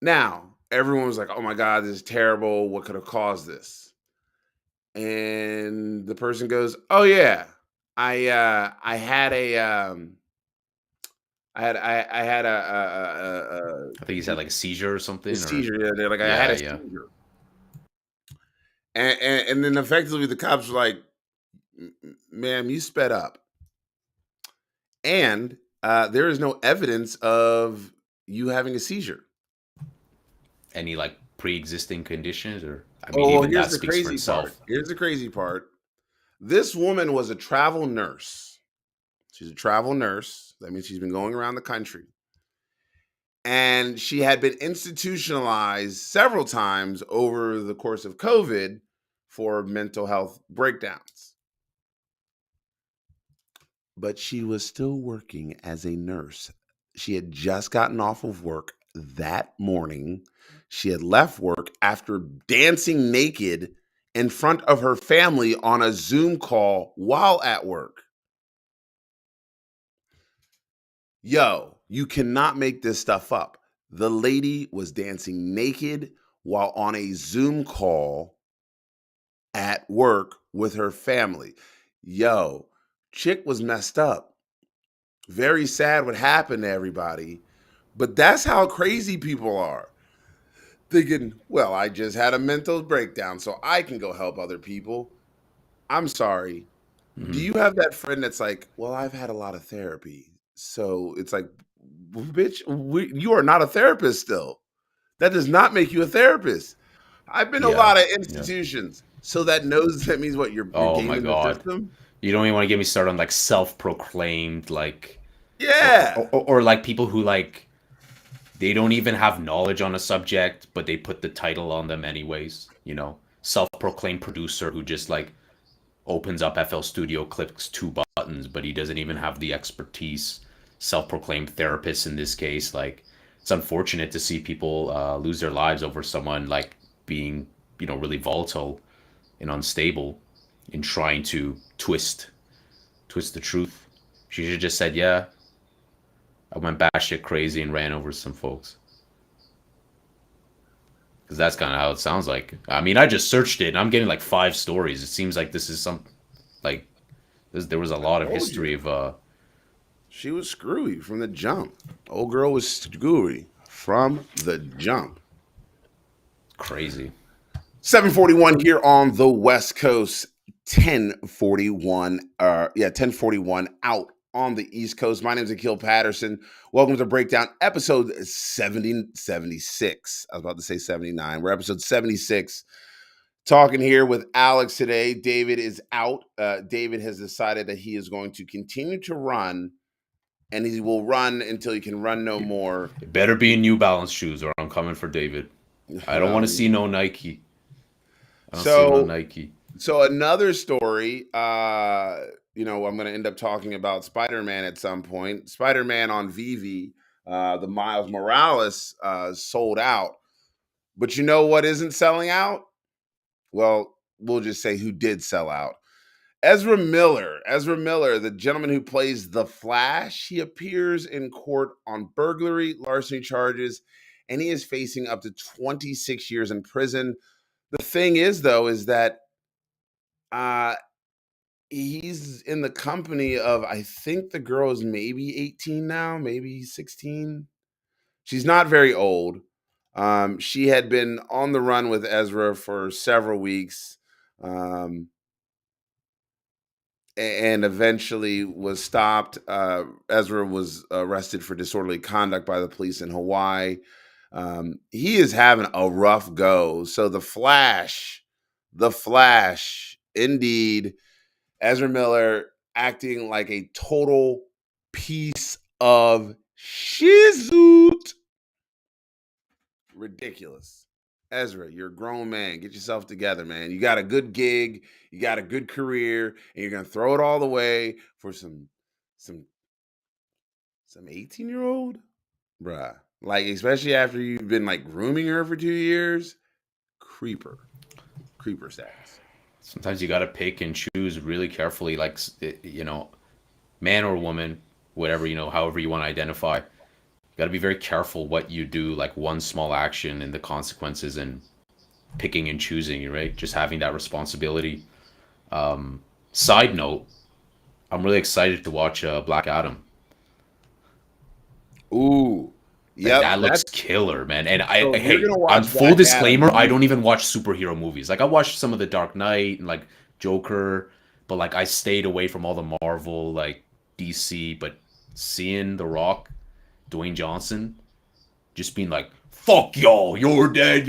Now everyone was like, "Oh my god, this is terrible. What could have caused this?" And the person goes, "Oh yeah, I had I had I think he's had like a seizure or a something, or seizure. Yeah, they're like, I had yeah, a yeah. seizure." And then effectively the cops were like, Ma'am, you sped up. And there is no evidence of you having a seizure." Any like pre-existing conditions, or I mean, Oh, well, even here's that the speaks for crazy part. itself. Here's the crazy part. This woman was a travel nurse. She's a travel nurse. That means she's been going around the country. And she had been institutionalized several times over the course of COVID for mental health breakdowns. But she was still working as a nurse. She had just gotten off of work that morning. She had left work after dancing naked in front of her family on a Zoom call while at work. Yo, you cannot make this stuff up. The lady was dancing naked while on a Zoom call at work with her family. Yo, chick was messed up. Very sad what happened to everybody. But that's how crazy people are. Thinking, well, I just had a mental breakdown, so I can go help other people. I'm sorry. Do Hmm. you have that friend that's like, well, I've had a lot of therapy. So it's like, bitch, you are not a therapist still. That does not make you a therapist. I've been to a Yeah, lot of yeah. institutions. So that means what? You're Oh my gaming the god. system? You don't even want to get me started on like self-proclaimed like Yeah. or like people who like they don't even have knowledge on a subject, but they put the title on them anyways, you know. Self-proclaimed producer who just like opens up FL Studio, clicks two buttons, but he doesn't even have the expertise. Self-proclaimed therapist in this case, like it's unfortunate to see people lose their lives over someone like being, you know, really volatile and unstable in trying to twist the truth. She should have just said, "Yeah, I went batshit crazy and ran over some folks." Because that's kind of how it sounds like. I mean, I just searched it and I'm getting like 5 stories. It seems like this is some like there was a lot of Told history you. of She was screwy from the jump. Old girl was screwy from the jump. crazy. 7:41 here on the West Coast. 10:41. 10:41 out on the East Coast. My name is Akil Patterson. Welcome to Breakdown, episode 76. I was about to say 79. We're episode 76. Talking here with Alex today. David is out. David has decided that he is going to continue to run, and he will run until he can run no more. It better be in New Balance shoes or I'm coming for David. I don't want to see no Nike. I don't see no So Nike. So another story, I'm going to end up talking about Spider-Man at some point. Spider-Man on Vivi, the Miles Morales sold out. But you know what isn't selling out? Well, we'll just say who did sell out. Ezra Miller, the gentleman who plays the Flash, he appears in court on burglary, larceny charges, and he is facing up to 26 years in prison. The thing is, though, is that uh, he's in the company of, I think the girl is maybe 18 now, maybe 16. She's not very old. She had been on the run with Ezra for several weeks, and eventually was stopped. Ezra was arrested for disorderly conduct by the police in Hawaii. He is having a rough go. So the Flash, indeed, Ezra Miller acting like a total piece of shizoot. Ridiculous. Ezra, you're a grown man. Get yourself together, man. You got a good gig, you got a good career, and you're gonna throw it all away for some 18-year-old? Bruh. Like, especially after you've been like grooming her for 2 years. Creeper. Creeper status. Sometimes you got to pick and choose really carefully, like, you know, man or woman, whatever, you know, however you want to identify. You got to be very careful what you do, like one small action and the consequences and picking and choosing, right? Just having that responsibility. Side note, I'm really excited to watch Black Adam. Ooh. Like Yep. that looks killer, man. And So if you're hey, gonna on watch full Black Adam, disclaimer, I don't even watch superhero movies. Like I watched some of the Dark Knight and like Joker, but like I stayed away from all the Marvel, like DC. But seeing The Rock, Dwayne Johnson, just being like, "Fuck y'all, you're dead."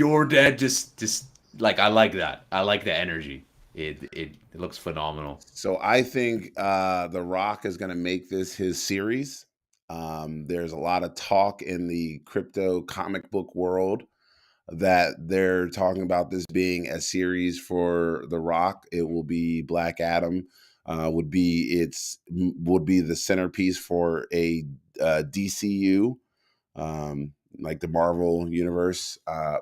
Just like I like that. I like the energy. It looks phenomenal. So I think The Rock is going to make this his series. There's a lot of talk in the crypto comic book world that they're talking about this being a series for The Rock. It will be Black Adam. Would be the centerpiece for a DCU, like the Marvel universe.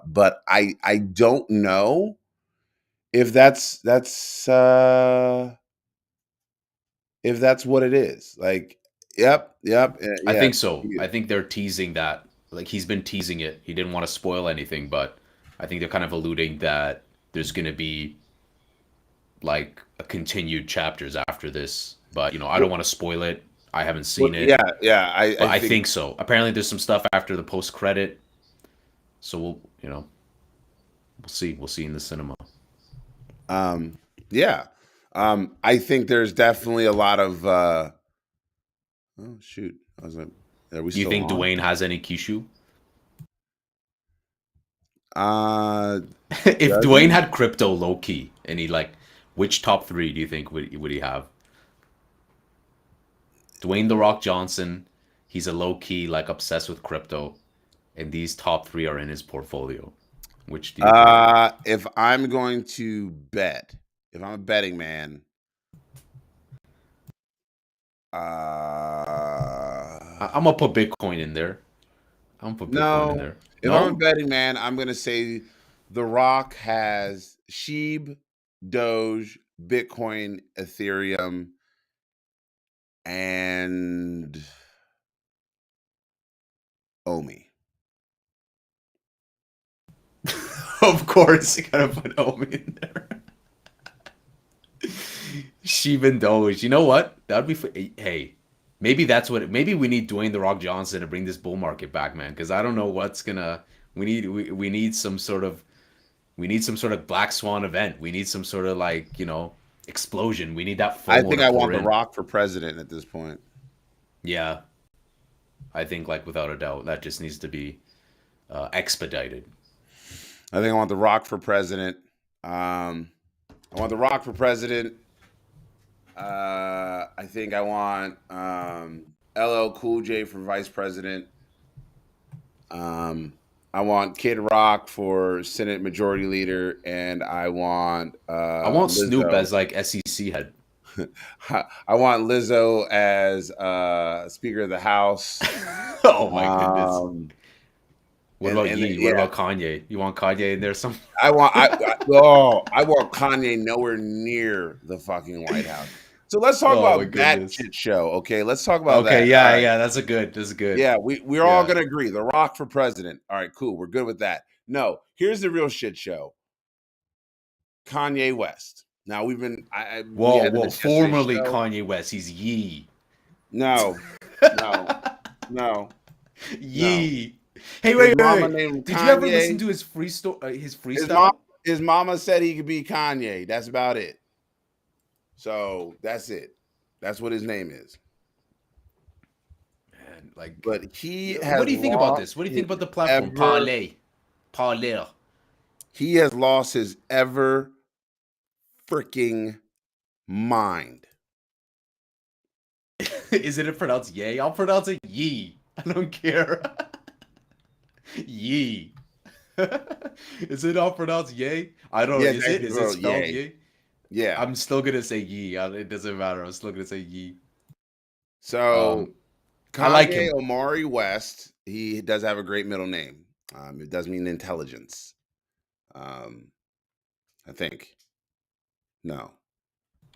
But I don't know if that's what it is. Like, yep, I yeah. think so. I think they're teasing that. Like he's been teasing it. He didn't want to spoil anything, but I think they're kind of alluding that there's going to be like a continued chapters after this. But you know, I don't want to spoil it. I haven't Well, seen yeah, it, yeah. I but I think think so. Apparently, there's some stuff after the post credit, so we'll you know we'll see. We'll see in the cinema. um yeah. I think there's definitely a lot of oh shoot. I was like, are we Do you still think on? Dwayne has any Kishu? Uh If does Dwayne he? had crypto low key, Any like, which top three do you think would he have? Dwayne the Rock Johnson, he's a low key like obsessed with crypto, and these top three are in his portfolio. Which do you think? If I'm going to bet, if I'm a betting man, I'm gonna put Bitcoin in there. I'm gonna put Bitcoin in no. there. If I'm a No, betting man, I'm gonna say The Rock has Sheeb, Doge, Bitcoin, Ethereum, and Omi. of course you gotta put Omi in there. Sheevan Doge. You know what? That'd be. Hey, maybe that's what. Maybe we need Dwayne the Rock Johnson to bring this bull market back, man. Because I don't know what's gonna. We need some sort of. We need some sort of black swan event. We need some sort of like explosion. We need that I FOMO think to I pour want The in. Rock for president at this point. Yeah, I think like without a doubt that just needs to be expedited. I think I want The Rock for president. I want The Rock for president. I think I want LL Cool J for vice president. Um, I want Kid Rock for Senate Majority Leader, and I want I want Snoop Lizzo. as like SEC head. I want Lizzo as Speaker of the House. Oh my goodness. Um, What about and Yee? What yeah, about Kanye? You want Kanye in there some? I want Kanye nowhere near the fucking White House. So let's talk Oh my about that goodness. shit show. Okay, let's talk about Okay, that. All yeah, right. yeah, that's a good. That's good. Yeah, we're all Yeah. gonna agree. The Rock for president. All right, cool. We're good with that. No, here's the real shit show. Kanye West. Now we Whoa, had whoa. this yesterday's Formerly show. Kanye West. He's Yee. No, no, no, no. Yee. Hey, His wait, wait, mama wait. named Did you ever listen Kanye. to his his His mom freestyle? his mama said he could be Kanye. That's about it. So that's it. That's what his name is. Man, like, But he what has do you think about lost this? What do you his think about the platform? ever Parlay. he has lost his ever freaking mind. Is it pronounced yay? I'll pronounce it Yee. I don't care. Yee. Is it all pronounced yay? I don't. Yeah, Is it? thank you, Is it girl. spelled Yay. yay? Yeah. I'm still gonna say Yee. It doesn't matter. I'm still gonna say Yee. So I like Kanye him. Omari West, he does have a great middle name. It does mean intelligence. Um, I think. No,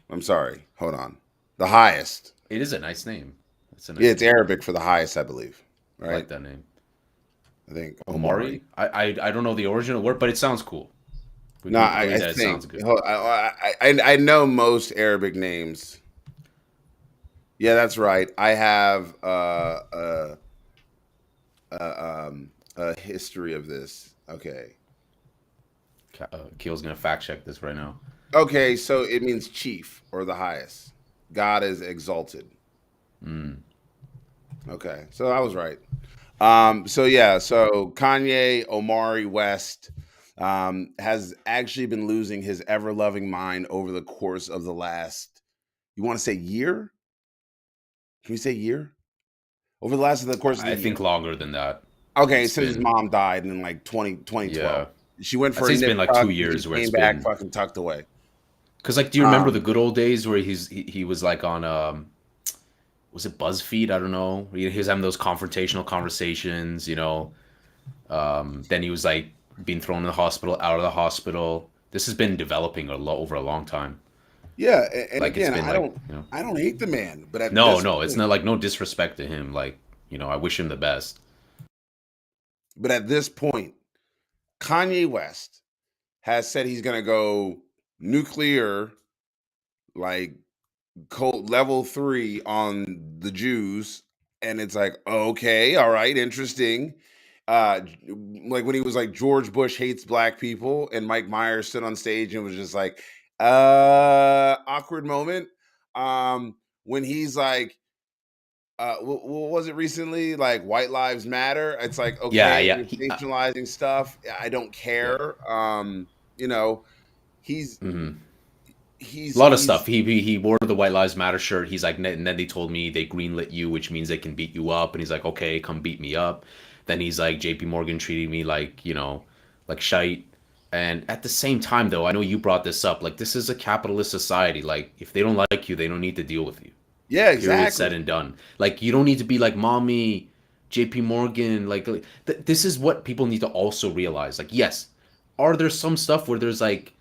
I'm sorry. Hold on. The highest. It is a nice name. It's a Yeah, nice it's name. Arabic for the highest, I believe. I Right? like that name. I think Omari. Omari. I don't know the original word, but it sounds cool. We No, can agree I that it think. sounds good. I know most Arabic names. Yeah, that's right. I have a history of this. Okay. Keel's gonna fact check this right now. Okay, so it means chief or the highest. God is exalted. Mm. Okay, so I was right. So yeah, so Kanye Omari West has actually been losing his ever loving mind over the course of the last. You want to say year? Can we say year? Over the course of the I year. think longer than that. Okay, It's since his been mom died in like 2012. yeah. She went I'd for say a it's nip been like tuck two and he years where it's came back been fucking tucked away. because like, do you remember the Um, good old days where he was like on was it BuzzFeed? I don't know. He was having those confrontational conversations. Then he was like being thrown in the hospital, out of the hospital. This has been developing over a long time. yeah, and Like it's again, been I don't hate the man, but at no, this no, it's point, not like no disrespect to him. Like, I wish him the best. but at this point, Kanye West has said he's gonna go nuclear, like cold level 3 on the Jews, and it's like, okay, all right, interesting. Like when he was like George Bush hates black people, and Mike Myers stood on stage and was just like, awkward moment. When he's like, what was it recently? Like white lives matter. It's like, Yeah, okay, yeah, you're sensationalizing stuff. I don't yeah. care. You know, He's A he's lot of he's stuff. He wore the White Lives Matter shirt. He's like, and then they told me they greenlit you, which means they can beat you up. And he's like, okay, come beat me up. Then he's like, JP Morgan treating me like, like shite. And at the same time, though, I know you brought this up. Like, this is a capitalist society. Like, if they don't like you, they don't need to deal with you. yeah, Period, said exactly. and done. Like, you don't need to be like, mommy, JP Morgan. Like, this is what people need to also realize. Like, yes, are there some stuff where there's like,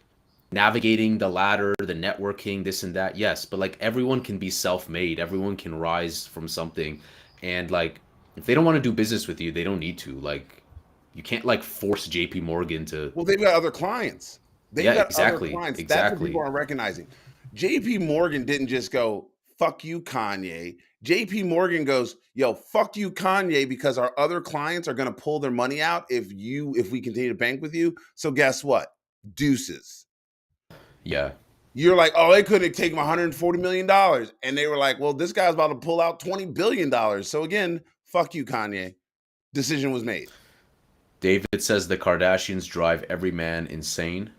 navigating the ladder, the networking, this and that. Yes, but like everyone can be self-made. Everyone can rise from something. And like if they don't want to do business with you, they don't need to. Like you can't like force JP Morgan to. Well, they've got other clients. They've Yeah, got other exactly. clients. That's what people Exactly. aren't recognizing. JP Morgan didn't just go, fuck you, Kanye. JP Morgan goes, yo, fuck you, Kanye, because our other clients are gonna pull their money out if we continue to bank with you. So guess what? Deuces. Yeah. You're like, oh, they couldn't take him $140 million. And they were like, well, this guy's about to pull out $20 billion. So again, fuck you, Kanye. Decision was made. David says the Kardashians drive every man insane.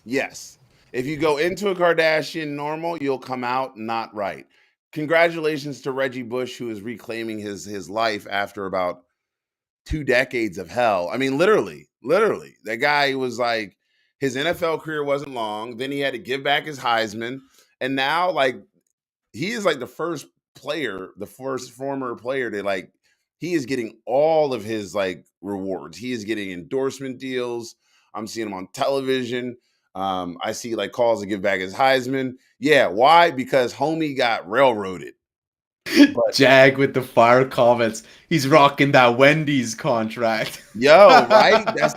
Yes. If you go into a Kardashian normal, you'll come out not right. Congratulations to Reggie Bush, who is reclaiming his life after about 2 decades of hell. I mean, literally. That guy was like, his NFL career wasn't long. Then he had to give back his Heisman. And now, like, he is like the first player, the first former player to like, he is getting all of his like rewards. He is getting endorsement deals. I'm seeing him on television. I see like calls to give back his Heisman. Yeah, why? Because homie got railroaded. But Jag with the fire comments. He's rocking that Wendy's contract. yo, right? That's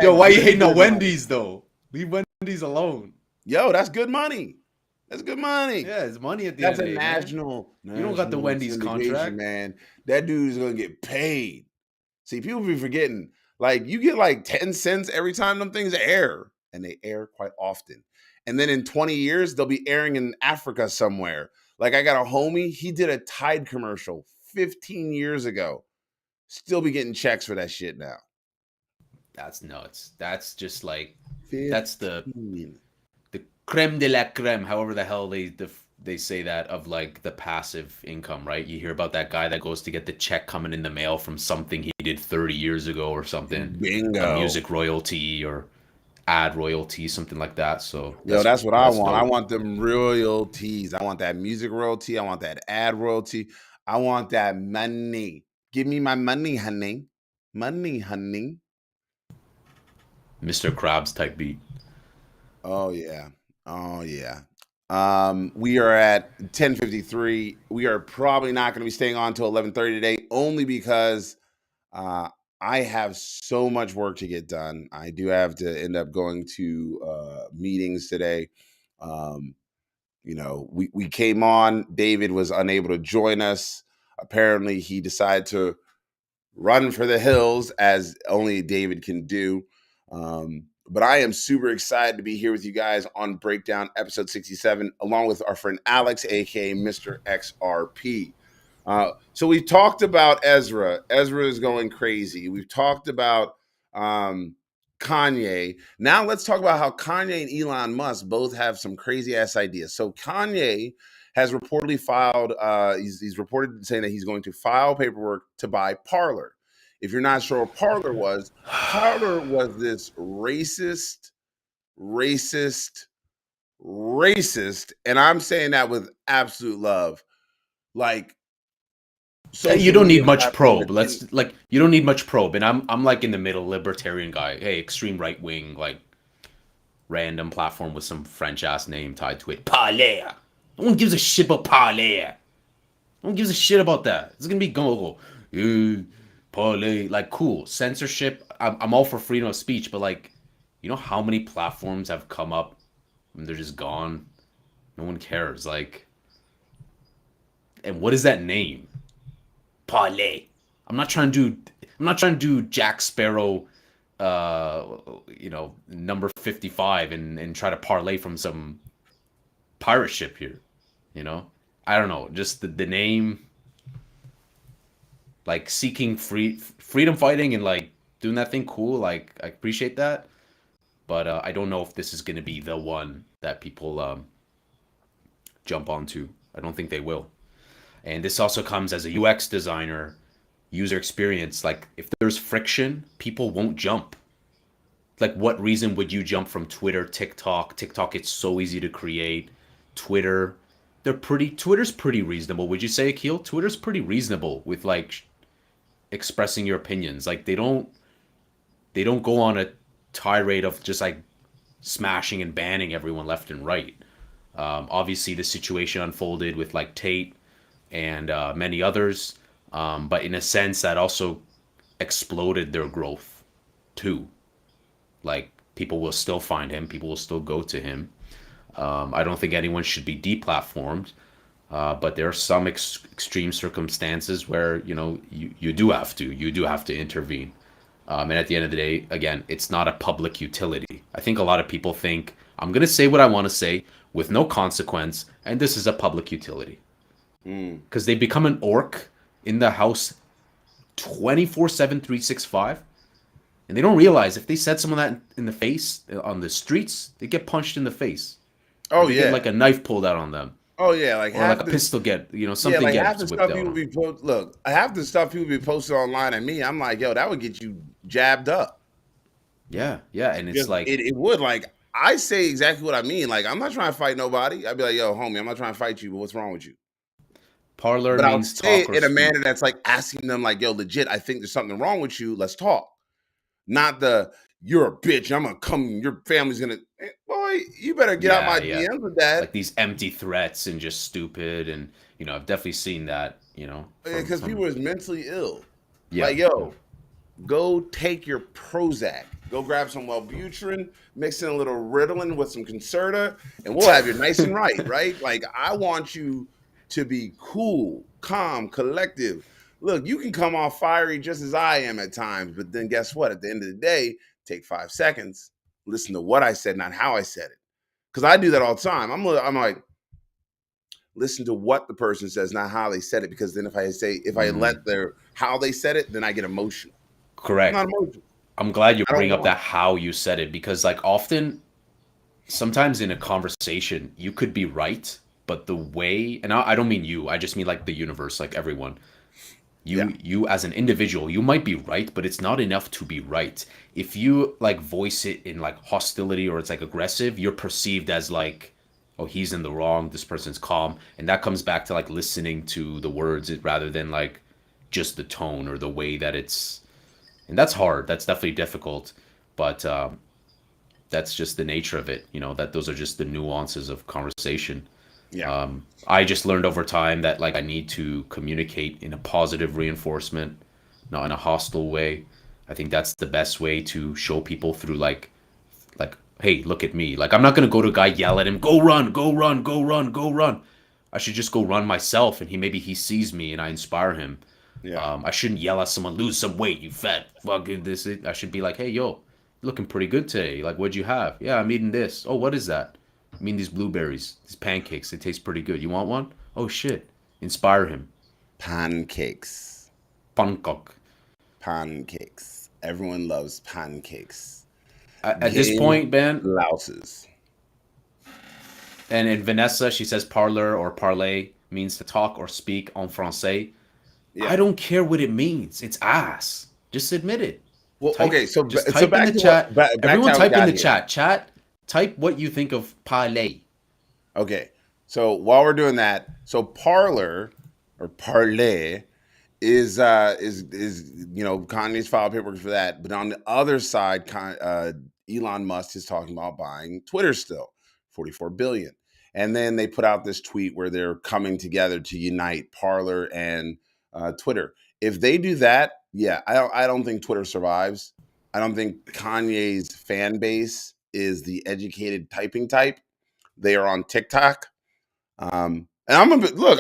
Yo, that why you hating on good money. Wendy's though? Leave Wendy's alone. Yo, that's good money. That's good money. Yeah, it's money at the end That's of a the day, man. national You don't got the national Wendy's syndication, contract. man. That dude is gonna get paid. See, people be forgetting. Like you get like 10 cents every time them things air, and they air quite often. And then in 20 years, they'll be airing in Africa somewhere. Like I got a homie, he did a Tide commercial 15 years ago. Still be getting checks for that shit now. That's nuts. That's just like that's 15. the creme de la creme. However the hell they say that of like the passive income, right? You hear about that guy that goes to get the check coming in the mail from something he did 30 years ago or something, a Bingo. music royalty or ad royalty, something like that. So Yo, that's what I that's want. I dope. want them royalties. I want that music royalty. I want that ad royalty. I want that money. Give me my money, honey. Money, honey. Mr. Krabs type beat. Oh yeah. Oh yeah. We are at 10:53. We are probably not going to be staying on until 11:30 today, only because uh, I have so much work to get done. I do have to end up going to meetings today. Um, we came on. David was unable to join us. Apparently, he decided to run for the hills as only David can do. But I am super excited to be here with you guys on Breakdown episode 67, along with our friend Alex, aka Mr. XRP. So we've talked about Ezra. Ezra is going crazy. We've talked about Kanye. Now let's talk about how Kanye and Elon Musk both have some crazy ass ideas. So Kanye has reportedly filed. He's reported saying that he's going to file paperwork to buy Parler. If you're not sure what Parler was this racist, and I'm saying that with absolute love. Like You social don't media need much platform probe. that Let's like you don't need much probe, and I'm like in the middle, libertarian guy. Hey, extreme right wing, like random platform with some French ass name tied to it. Parler. No one gives a shit about Parler. No one gives a shit about that. It's gonna be go Parler. Like cool censorship. I'm all for freedom of speech, but like, you know how many platforms have come up and they're just gone. No one cares. Like, and what is that name? Parlay. I'm not trying to do. I'm not trying to do Jack Sparrow, number 55 and try to parlay from some pirate ship here. You know, I don't know. Just the name, like seeking freedom fighting and like doing that thing cool. Like I appreciate that, but I don't know if this is going to be the one that people jump onto. I don't think they will. And this also comes as a UX designer, user experience. Like, if there's friction, people won't jump. Like, what reason would you jump from Twitter, TikTok? TikTok, it's so easy to create. Twitter, Twitter's pretty reasonable. Would you say, Akil? Twitter's pretty reasonable with like expressing your opinions. Like, they don't go on a tirade of just like smashing and banning everyone left and right. Obviously, the situation unfolded with like Tate and many others, but in a sense, that also exploded their growth too. Like, people will still find him, people will still go to him. I don't think anyone should be deplatformed, but there are some extreme circumstances where you do have to intervene. And at the end of the day, again, it's not a public utility. I think a lot of people think I'm gonna say what I want to say with no consequence, and this is a public utility Mm. because they become an orc in the house 24/7, 365, and they don't realize if they said someone that in the face on the streets, they get punched in the face, or Oh they get yeah. like a knife pulled out on them, Oh yeah. Like or like half a the pistol yeah, something like half gets the whipped stuff out people on. be look, half the stuff people be posting online at me, I'm like, yo, that would get you jabbed up. Yeah, yeah, and it's Just like it would like I say exactly what I mean. Like I'm not trying to fight nobody. I'd be like, yo, homie, I'm not trying to fight you, but what's wrong with you? parlor But I'll means say talk it or in a speak. manner that's like asking them, like, yo, legit, I think there's something wrong with you. Let's talk. Not the you're a bitch. I'm gonna come. Your family's gonna. Boy, you better get out Yeah, my yeah. DMs with that Like these empty threats and just stupid, and I've definitely seen that, from because people is mentally ill. yeah. Like, yo, go take your Prozac. Go grab some Wellbutrin, mix in a little Ritalin with some Concerta, and we'll have you nice and right, right? Like, I want you to be cool, calm, collective. Look, you can come off fiery just as I am at times, but then guess what? At the end of the day, take 5 seconds, listen to what I said, not how I said it. Because I do that all the time. I'm like, listen to what the person says, not how they said it. Because then if I Mm, let their how they said it, then I get emotional. I'm not correct. emotional. I'm glad you I don't bring up want that how you said it, because like often, sometimes in a conversation you could be right, but the way, and I don't mean you, I just mean like the universe, like everyone. yeah. You as an individual, you might be right, but it's not enough to be right. If you like voice it in like hostility, or it's like aggressive, you're perceived as like, oh, he's in the wrong, this person's calm, and that comes back to like listening to the words rather than like just the tone or the way that it's. And that's hard, that's definitely difficult, but that's just the nature of it, that those are just the nuances of conversation. Yeah. I just learned over time that like I need to communicate in a positive reinforcement, not in a hostile way. I think that's the best way to show people through like, hey, look at me. Like, I'm not gonna go to a guy, yell at him, go run, go run, go run, go run. I should just go run myself, and he sees me and I inspire him. Yeah. I shouldn't yell at someone, lose some weight, you fat fucking this. I should be like, hey, yo, you're looking pretty good today. Like, what'd you have? Yeah, I'm eating this. Oh, what is that? I mean, these blueberries, these pancakes. They taste pretty good. You want one? Oh shit! Inspire him. Pancakes. Pankok. Pancakes. Everyone loves pancakes. At this Game point, Ben, louses. and Vanessa, she says parler or parler means to talk or speak en français. I Yeah. don't care what it means. It's ass. Just admit it. Well, Type. okay. So Just so type in back the to what chat. back to Everyone, how we type in got the here. chat. Chat. Type what you think of parler. Okay. So while we're doing that, so parlor or parlay is Kanye's filed paperwork for that. But on the other side, Elon Musk is talking about buying Twitter still, 44 billion. And then they put out this tweet where they're coming together to unite Parler and Twitter. If they do that, yeah, I don't think Twitter survives. I don't think Kanye's fan base is the educated typing type. They are on TikTok. And I'm a bit look,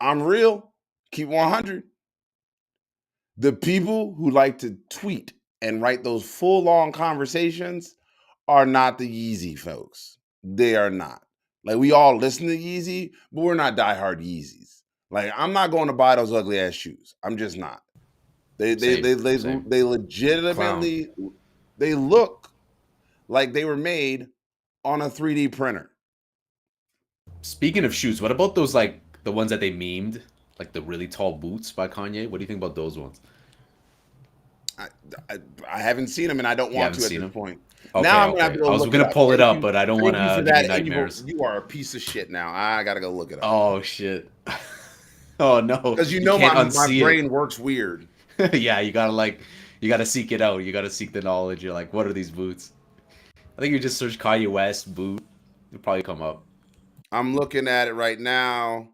I'm real. Keep 100. The people who like to tweet and write those full long conversations are not the Yeezy folks. They are not. Like we all listen to Yeezy, but we're not diehard Yeezys. Like I'm not going to buy those ugly ass shoes. I'm just not. They they Same. they they, Same. they Clown. legitimately they look like they were made on a 3D printer. Speaking of shoes, what about those like the ones that they memed, like the really tall boots by Kanye? What do you think about those ones? I, I, I haven't seen them, and I don't You want haven't to at seen this them? point. Now Okay, I'm gonna have to okay. go I was look it gonna up. pull it up, but I don't want Thank you for to give you that. And nightmares. you are a piece of shit. Now I gotta go look it up Oh shit. Oh no, because you you know can't my unsee brain works weird. it. Yeah, you gotta seek it out. You gotta seek the knowledge. You're like, what are these boots? I think you just search Kanye West boot, it'll probably come up. I'm looking at it right now.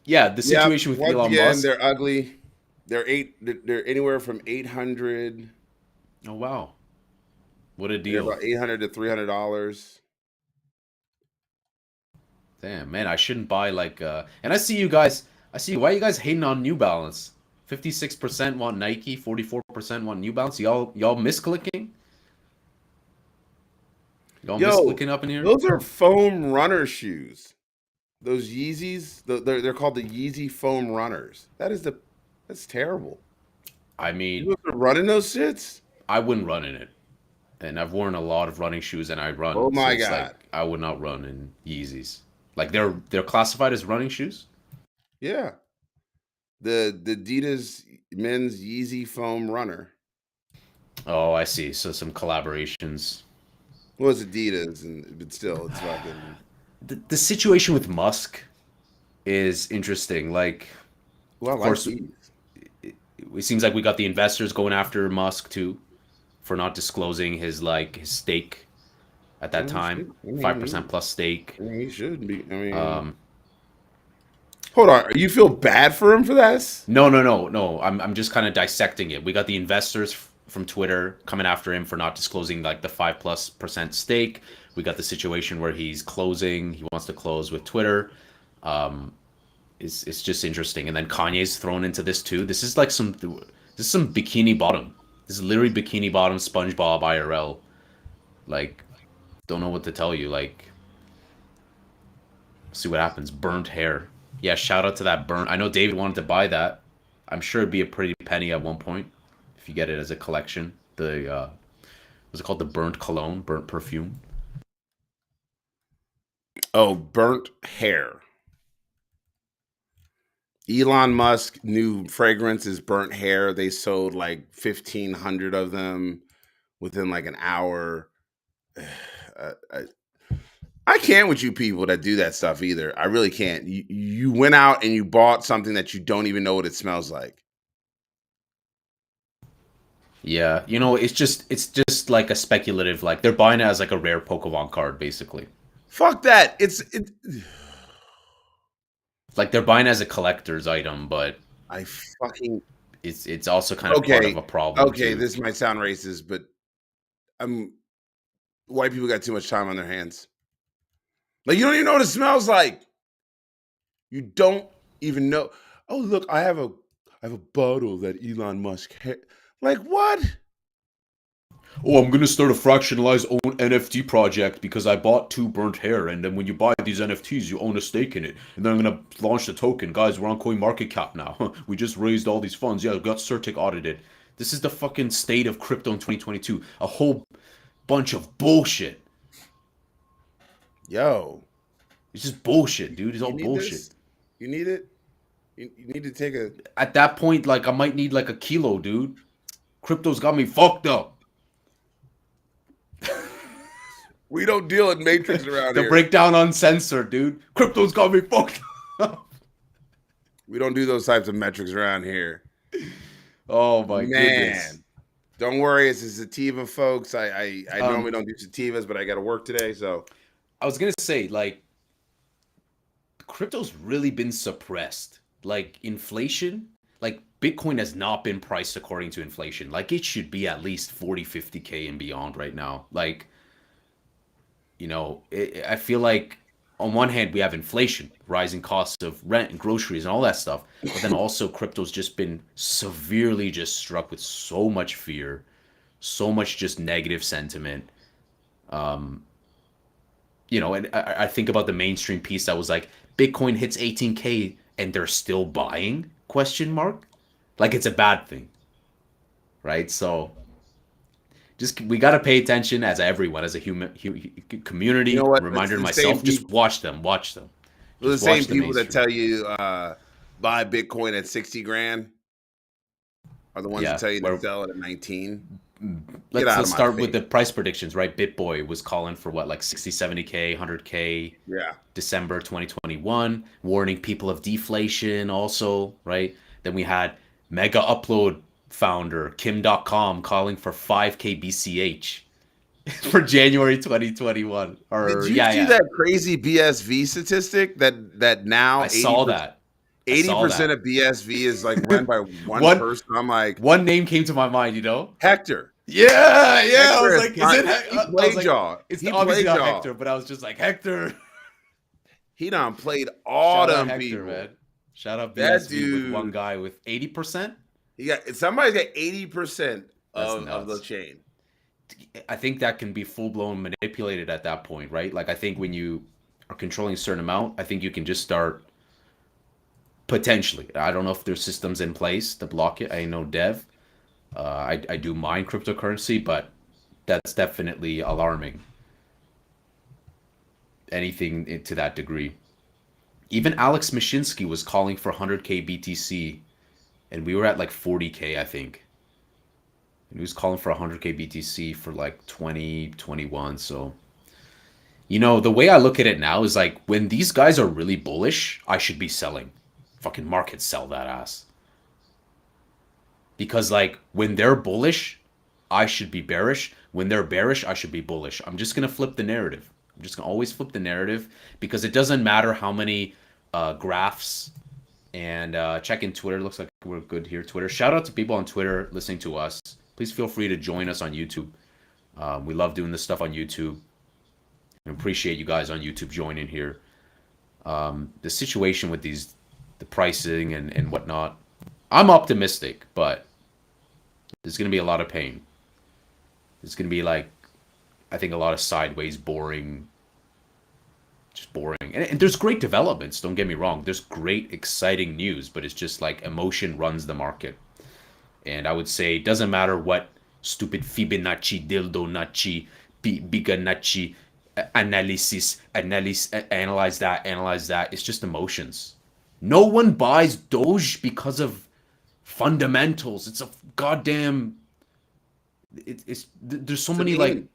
Yeah, the Yep. situation with Once Elon again, Musk. they're ugly. They're anywhere from 800. Oh wow, what a They're deal! about 800 to $300. Damn, man, I shouldn't buy like. And I see you guys. I see why are you guys hating on New Balance. 56% want Nike, 44% want New Balance. Y'all misclicking? Y'all Yo, misclicking up in here? those are foam runner shoes. Those Yeezys, they're called the Yeezy foam runners. That's terrible. I mean, You are running those shits? I wouldn't run in it. And I've worn a lot of running shoes and I run, Oh so my it's like god. I would not run in Yeezys. Like they're classified as running shoes? Yeah. The Adidas men's Yeezy foam runner. Oh, I see. So some collaborations. Well, it's Adidas, but still, it's fucking. The situation with Musk is interesting. Like, Well, I of like course, these. it seems like we got the investors going after Musk too for not disclosing his stake at that Well, he time, should. 5% plus stake. He should be. I mean, Um, hold on. You feel bad for him for this? no. I'm just kind of dissecting it. We got the investors from Twitter coming after him for not disclosing like the 5+% stake. We got the situation where he's closing. He wants to close with Twitter. Um, it's just interesting. And then Kanye's thrown into this too. This is some bikini bottom. This is literally bikini bottom SpongeBob IRL. Like, don't know what to tell you. Like, see what happens. Burnt hair. Yeah, shout out to that burnt. I know David wanted to buy that. I'm sure it'd be a pretty penny at one point if you get it as a collection. The what's it called? The burnt cologne, burnt perfume. Oh, burnt hair. Elon Musk new fragrance is burnt hair. They sold like 1,500 of them within like an hour. I can't with you people that do that stuff either. I really can't. You went out and you bought something that you don't even know what it smells like. Yeah, it's just like a speculative. Like they're buying it as like a rare Pokemon card, basically. Fuck that. Like they're buying it as a collector's item, but I fucking it's also kind of part of okay. a problem Okay, too. this might sound racist, but I'm white people got too much time on their hands. Like you don't even know what it smells like. You don't even know. Oh, look, I have a bottle that Elon Musk had. Like what? Oh, I'm gonna start a fractionalized own NFT project because I bought two burnt hair, and then when you buy these NFTs, you own a stake in it. And then I'm gonna launch the token, guys. We're on CoinMarketCap now. We just raised all these funds. Yeah, we got Certic audited. This is the fucking state of crypto in 2022. A whole bunch of bullshit. Yo, It's just bullshit, dude. It's all you need bullshit. this? You need it? You need to take a. At that point, like I might need like a kilo, dude. Crypto's got me fucked up. We don't deal in matrix around The here. breakdown uncensored, dude. Crypto's got me fucked up. We don't do those types of metrics around here. Oh my Man, goodness. don't worry. It's a sativa, folks. I normally Um, don't do sativas, but I got to work today, so I was gonna say, like, crypto's really been suppressed. Like inflation, like Bitcoin has not been priced according to inflation. Like it should be at least 40, 50K and beyond right now. Like, I feel like on one hand we have inflation, rising costs of rent and groceries and all that stuff, but then also crypto's just been severely just struck with so much fear, so much just negative sentiment. Um, and I think about the mainstream piece that was like Bitcoin hits 18K and they're still buying? Question mark. Like it's a bad thing. right? So just we got to pay attention as everyone, as a You know community. what? It's Reminder to the same myself: just people. watch them, The just same watch the people that mainstream. tell you buy Bitcoin at 60 grand are the ones that Yeah, tell you to where sell it at 19. Get let's out of let's my start with face. the price predictions, right? BitBoy was calling for what, like 60, 70K, 100K, Yeah. December 2021, warning people of deflation also, right? Then we had Mega Upload founder Kim.com calling for 5K BCH for January 2021. Did Or you yeah, see yeah. that crazy BSV statistic that now I saw that. I saw 80% that. of BSV is like run by one one person? I'm like, one name came to my mind, you know? Hector. Yeah, yeah. I Hector was is like, is fine. it? He I was played like, y'all. it's He obviously played not y'all. Hector, but I was just like, Hector. He done played all Shout out them Hector, man. people. Shout out That BSV with one dude, guy with 80%. he got somebody's got 80% That's of the nuts. chain. I think that can be full blown manipulated at that point, right? Like I think when you are controlling a certain amount, I think you can just start potentially. I don't know if there's systems in place to block it. I know Dev. I do mine cryptocurrency, but that's definitely alarming. Anything to that degree. Even Alex Mashinsky was calling for 100K BTC, and we were at like 40K, I think. And he was calling for 100K BTC for like 2021. So, the way I look at it now is like when these guys are really bullish, I should be selling. Fucking market sell that ass. Because like when they're bullish, I should be bearish. When they're bearish, I should be bullish. I'm just gonna flip the narrative. I'm just gonna always flip the narrative because it doesn't matter how many graphs and check in Twitter. Looks like we're good here. Twitter. Shout out to people on Twitter listening to us. Please feel free to join us on YouTube. We love doing this stuff on YouTube. I appreciate you guys on YouTube joining here. The situation with the pricing and whatnot, I'm optimistic, but there's going to be a lot of pain. There's going to be like, I think a lot of sideways, boring, just boring. And there's great developments, don't get me wrong. There's great, exciting news, but it's just like emotion runs the market. And I would say it doesn't matter what stupid Fibonacci, Dildonacci, Biganacci analyze that. It's just emotions. No one buys Doge because of fundamentals. It's a goddamn. It's there's so It's a many like, meme.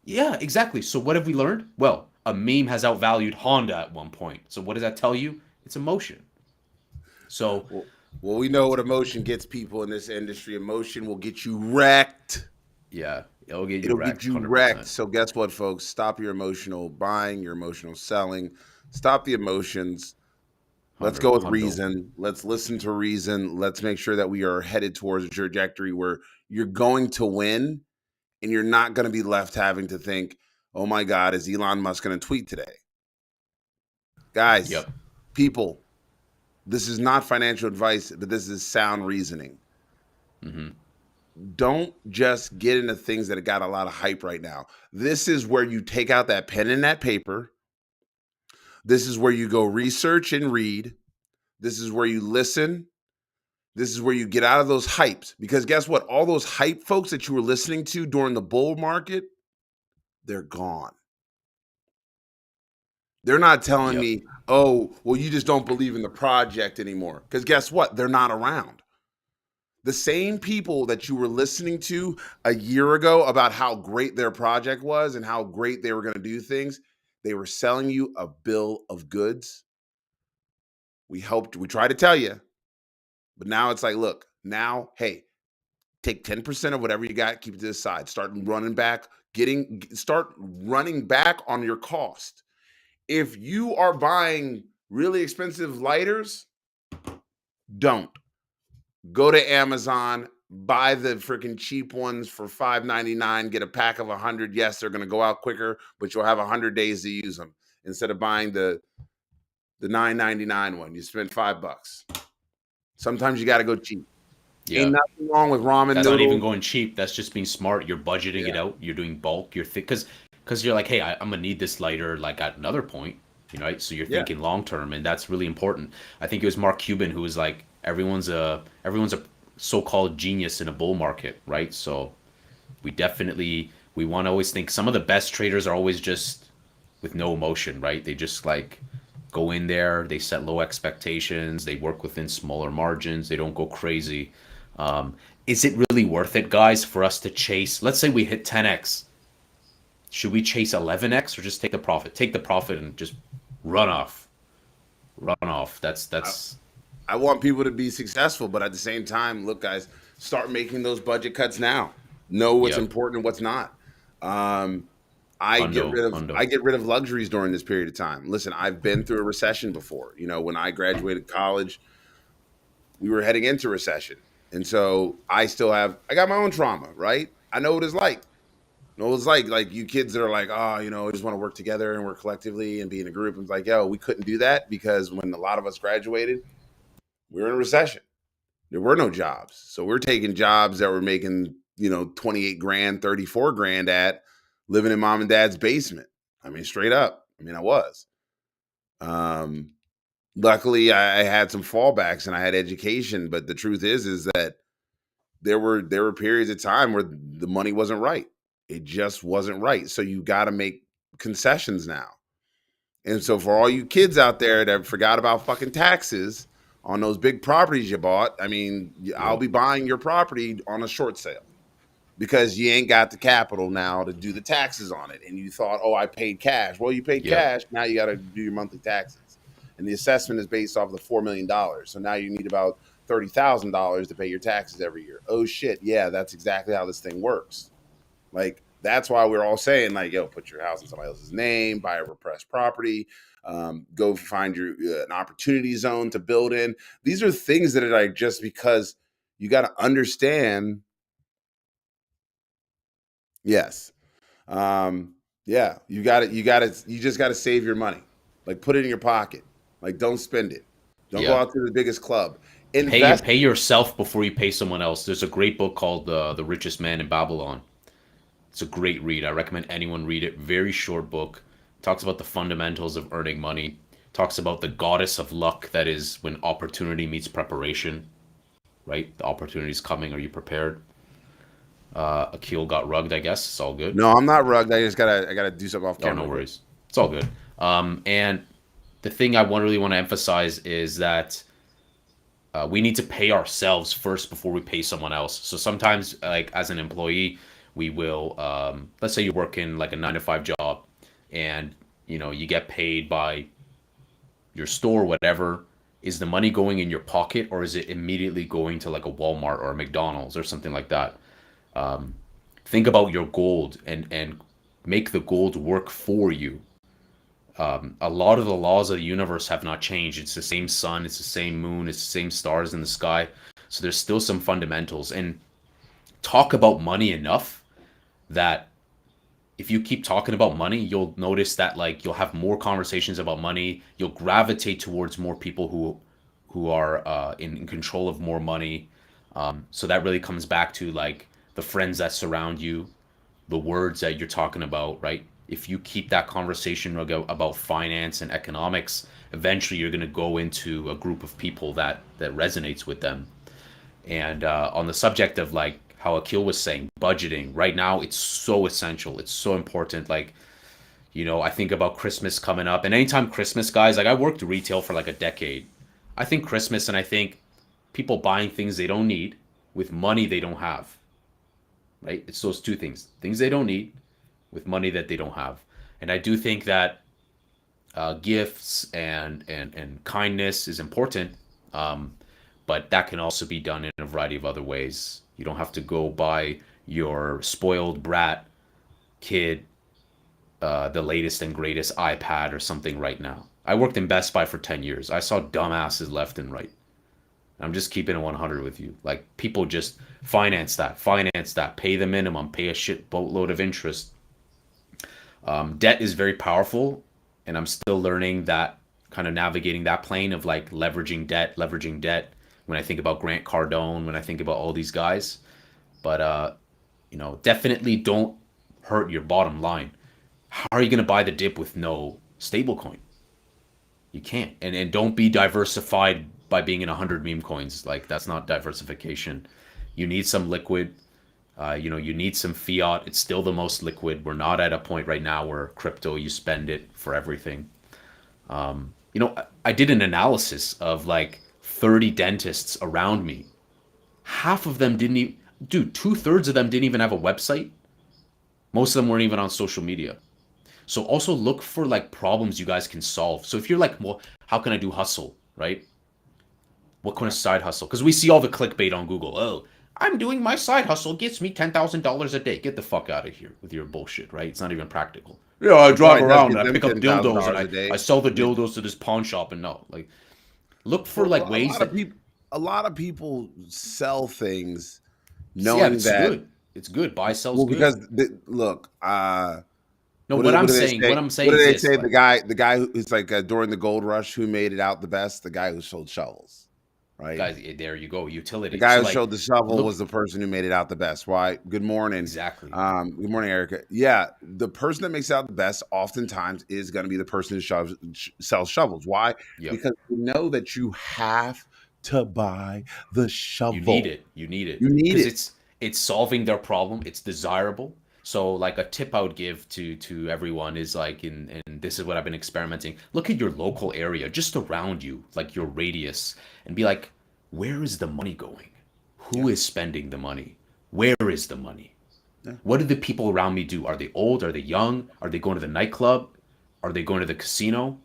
yeah, exactly. So what have we learned? Well, a meme has outvalued Honda at one point. So what does that tell you? It's emotion. So Well, well, we know what emotion gets people in this industry. Emotion will get you wrecked. yeah, it'll get you It'll get wrecked, you hundred wrecked. percent, So guess what, folks? Stop your emotional buying, your emotional selling. Stop the emotions. Let's hundred go with hundo. reason. Let's listen to reason. Let's make sure that we are headed towards a trajectory where you're going to win and you're not going to be left having to think, oh my God, is Elon Musk going to tweet today? Guys, Yep. people, this is not financial advice, but this is sound reasoning. Mm-hmm. Don't just get into things that have got a lot of hype right now. This is where you take out that pen and that paper. This is where you go research and read. This is where you listen. This is where you get out of those hypes. Because guess what? All those hype folks that you were listening to during the bull market, they're gone. They're not telling Yep. me, oh, well, you just don't believe in the project anymore. Because guess what? They're not around. The same people that you were listening to a year ago about how great their project was and how great they were going to do things, they were selling you a bill of goods. We tried to tell you, but now it's like, look, now, hey, take 10% of whatever you got, keep it to the side. Start running back on your cost. If you are buying really expensive lighters, don't. Go to Amazon, buy the freaking cheap ones for $5.99, get a pack of 100. Yes, they're going to go out quicker, but you'll have 100 days to use them instead of buying the $9.99 one. You spend $5. Sometimes you got to go cheap. Ain't Yeah. nothing wrong with ramen That's not even noodles. going cheap. That's just being smart. You're budgeting it Yeah. out. You're doing bulk. You're thick because you're like, hey, I'm gonna need this lighter like at another point, right? So you're Yeah. thinking long term, and that's really important. I think it was Mark Cuban who was like, everyone's a so-called genius in a bull market, right? So we want to always think some of the best traders are always just with no emotion, right? They just like go in there, they set low expectations, they work within smaller margins, they don't go crazy. Um, is it really worth it, guys, for us to chase? Let's say we hit 10x. Should we chase 11x or just take the profit? Take the profit and just run off. Run off. I, That's I want people to be successful, but at the same time, look, guys, start making those budget cuts now. Know what's yep. important and what's not. Um, I get Hundo, rid of hundo. I get rid of luxuries during this period of time. Listen, I've been through a recession before. You know, when I graduated college, we were heading into recession, and so I got my own trauma. Right, I know what it's like. You know, it's like you kids that are like, oh, you know, I just want to work together and work collectively and be in a group. And it's like, yo, we couldn't do that because when a lot of us graduated, we were in a recession. There were no jobs. So we're taking jobs that were making, 28 grand, 34 grand at living in mom and dad's basement. I mean, straight up. I mean, I was. Um, Luckily I had some fallbacks and I had education, but the truth is that there were periods of time where the money wasn't right. It just wasn't right. So you got to make concessions now. And so for all you kids out there that forgot about fucking taxes on those big properties you bought, I mean, I'll Yep. be buying your property on a short sale because you ain't got the capital now to do the taxes on it. And you thought, oh, I paid cash. Well, you paid Yep. cash. Now you got to do your monthly taxes. And the assessment is based off of the $4 million. So now you need about $30,000 to pay your taxes every year. Oh shit, yeah, that's exactly how this thing works. Like that's why we're all saying like, yo, put your house in somebody else's name, buy a repressed property, go find your an opportunity zone to build in. These are things that are like just because you got to understand. Yes, yeah, you just got to save your money. Like put it in your pocket. Like don't spend it. Don't go Yep. out to the biggest club. Invest. Pay yourself before you pay someone else. There's a great book called The Richest Man in Babylon. It's a great read. I recommend anyone read it. Very short book. Talks about the fundamentals of earning money. Talks about the goddess of luck that is when opportunity meets preparation. Right? The opportunity is coming. Are you prepared? Akil got rugged, I guess. It's all good. No, I'm not rugged. I gotta do something off Oh, no camera. worries. It's all good. And the thing I really want to emphasize is that we need to pay ourselves first before we pay someone else. So sometimes, like as an employee, we will, let's say you're working like a 9 to 5 job, and you get paid by your store, whatever. Is the money going in your pocket, or is it immediately going to like a Walmart or a McDonald's or something like that? Think about your gold and make the gold work for you. A lot of the laws of the universe have not changed. It's the same sun, it's the same moon, it's the same stars in the sky. So there's still some fundamentals. And talk about money enough that if you keep talking about money, you'll notice that like you'll have more conversations about money. You'll gravitate towards more people who are in control of more money. So that really comes back to like the friends that surround you, the words that you're talking about, right? If you keep that conversation about finance and economics, eventually you're going to go into a group of people that resonates with them. And on the subject of like how Akil was saying, budgeting, right now it's so essential. It's so important. Like, I think about Christmas coming up, and anytime Christmas, guys, like I worked retail for like a decade. I think Christmas and I think people buying things they don't need with money they don't have, right? It's those two things they don't need with money that they don't have. And I do think that gifts and kindness is important, um, but that can also be done in a variety of other ways. You don't have to go buy your spoiled brat kid the latest and greatest iPad or something right now. I worked in Best Buy for 10 years. I saw dumbasses left and right. I'm just keeping it 100 with you. Like people just finance that, pay the minimum, pay a shit boatload of interest. Debt is very powerful, and I'm still learning that kind of navigating that plane of like leveraging debt. When I think about Grant Cardone, when I think about all these guys, but definitely don't hurt your bottom line. How are you going to buy the dip with no stablecoin? You can't, and don't be diversified by being in 100 meme coins. Like, that's not diversification. You need some liquid. You need some fiat. It's still the most liquid. We're not at a point right now where crypto, you spend it for everything. I did an analysis of like 30 dentists around me. Half of them didn't even, dude, 2/3 of them didn't even have a website. Most of them weren't even on social media. So also look for like problems you guys can solve. So if you're like, well, how can I do hustle, right? What kind of side hustle? Because we see all the clickbait on Google. Oh, I'm doing my side hustle, gets me $10,000 a day. Get the fuck out of here with your bullshit, right? It's not even practical. Yeah, I It drive probably does around get and I them pick up dildos and $10,000 a day. I sell the dildos to this pawn shop and no. Like, look for Well, like a ways lot of that, people, a lot of people sell things yeah, knowing it's that. good. It's good. Buy sells Well, good. because look, No, what what I'm do they saying, say? what I'm What saying do is they this, say? The like, guy who's like during the gold rush, who made it out the best? The guy who sold shovels, right? guys, there you go, The utility. guy So who like, showed the shovel look, was the person who made it out the best. Why? Good morning. exactly. Good morning, Erica. Yeah, the person that makes it out the best oftentimes is going to be the person who sells shovels. Why? Yep. Because you know that you have to buy the You need shovel. it. You need it You need because it. it's solving their problem. It's desirable. So like a tip I would give to everyone is like and this is what I've been experimenting. Look at your local area, just around you, like your radius, and be like, where is the money going? Yeah. Who is spending the money? Where is the money? Yeah. What do the people around me do? Are they old? Are they young? Are they going to the nightclub? Are they going to the casino?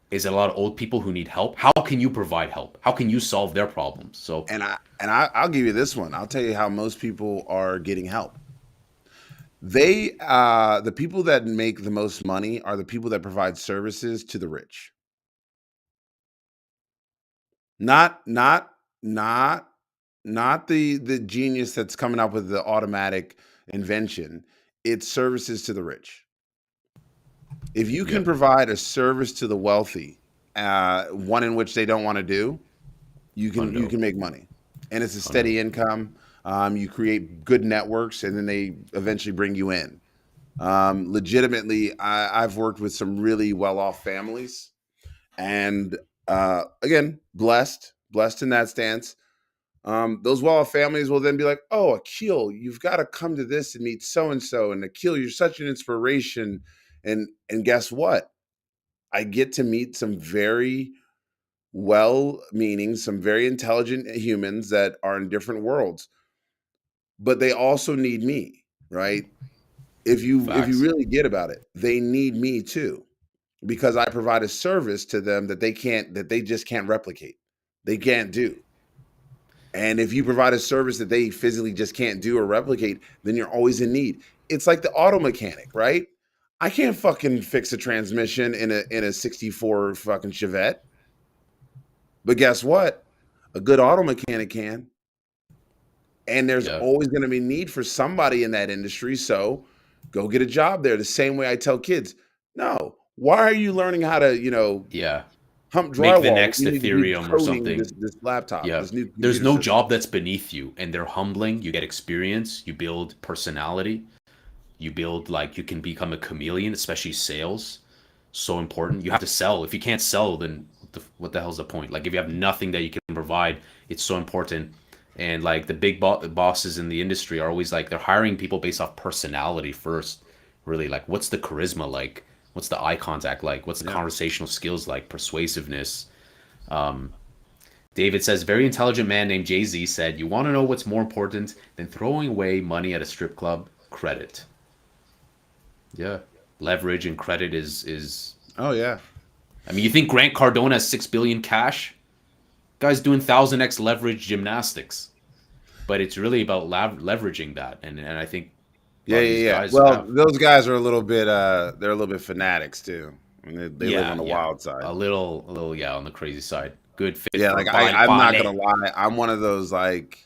Is it a lot of old people who need help? How can you provide help? How can you solve their problems? So I'll give you this one. I'll tell you how most people are getting help. The people that make the most money are the people that provide services to the rich. Not not not not the genius that's coming up with the automatic invention. It's services to the rich. If you can yeah, provide a service to the wealthy, one in which they don't want to do, you hundo. can make money, and it's a Hundo. steady income. You create good networks, and then they eventually bring you in. Legitimately, I've worked with some really well-off families, and again, blessed in that stance. Those well-off families will then be like, "Oh, Akil, you've got to come to this and meet so and so, and Akil, you're such an inspiration." And guess what? I get to meet some very well-meaning, some very intelligent humans that are in different worlds, but they also need me, right? If you Facts. really get about it, they need me too, because I provide a service to them that they just can't replicate. They can't do. And if you provide a service that they physically just can't do or replicate, then you're always in need. It's like the auto mechanic, right? I can't fucking fix a transmission in a 64 fucking Chevette. But guess what? A good auto mechanic can. And there's Yeah. always going to be need for somebody in that industry. So go get a job there. The same way I tell kids, no, why are you learning how to, Yeah. hump Make the drywall? next You need to be Ethereum or coding something. this laptop, Yeah. this new There's computer no system. job that's beneath you, and they're humbling. You get experience, you build personality, you build like you can become a chameleon, especially sales. So important. You have to sell. If you can't sell, then what the hell's the point? Like if you have nothing that you can provide, it's so important. And like the big bosses in the industry are always like they're hiring people based off personality first. Really, like what's the charisma like? What's the eye contact like? What's the Yeah. conversational skills like? Persuasiveness. David says, very intelligent man named Jay Z said, "You want to know what's more important than throwing away money at a strip club? Credit." Yeah, leverage and credit is. Oh yeah. I mean, you think Grant Cardone has 6 billion cash? Guy's doing 1,000x leverage gymnastics, but it's really about leveraging that, and I think a Yeah, lot of these yeah, yeah. guys Well, have. those guys are a little bit they're a little bit fanatics too. I mean, they live on Yeah, the yeah, wild side. a little, yeah, on the crazy side. Good fit Yeah, for like I'm not gonna ballet, lie. I'm one of those like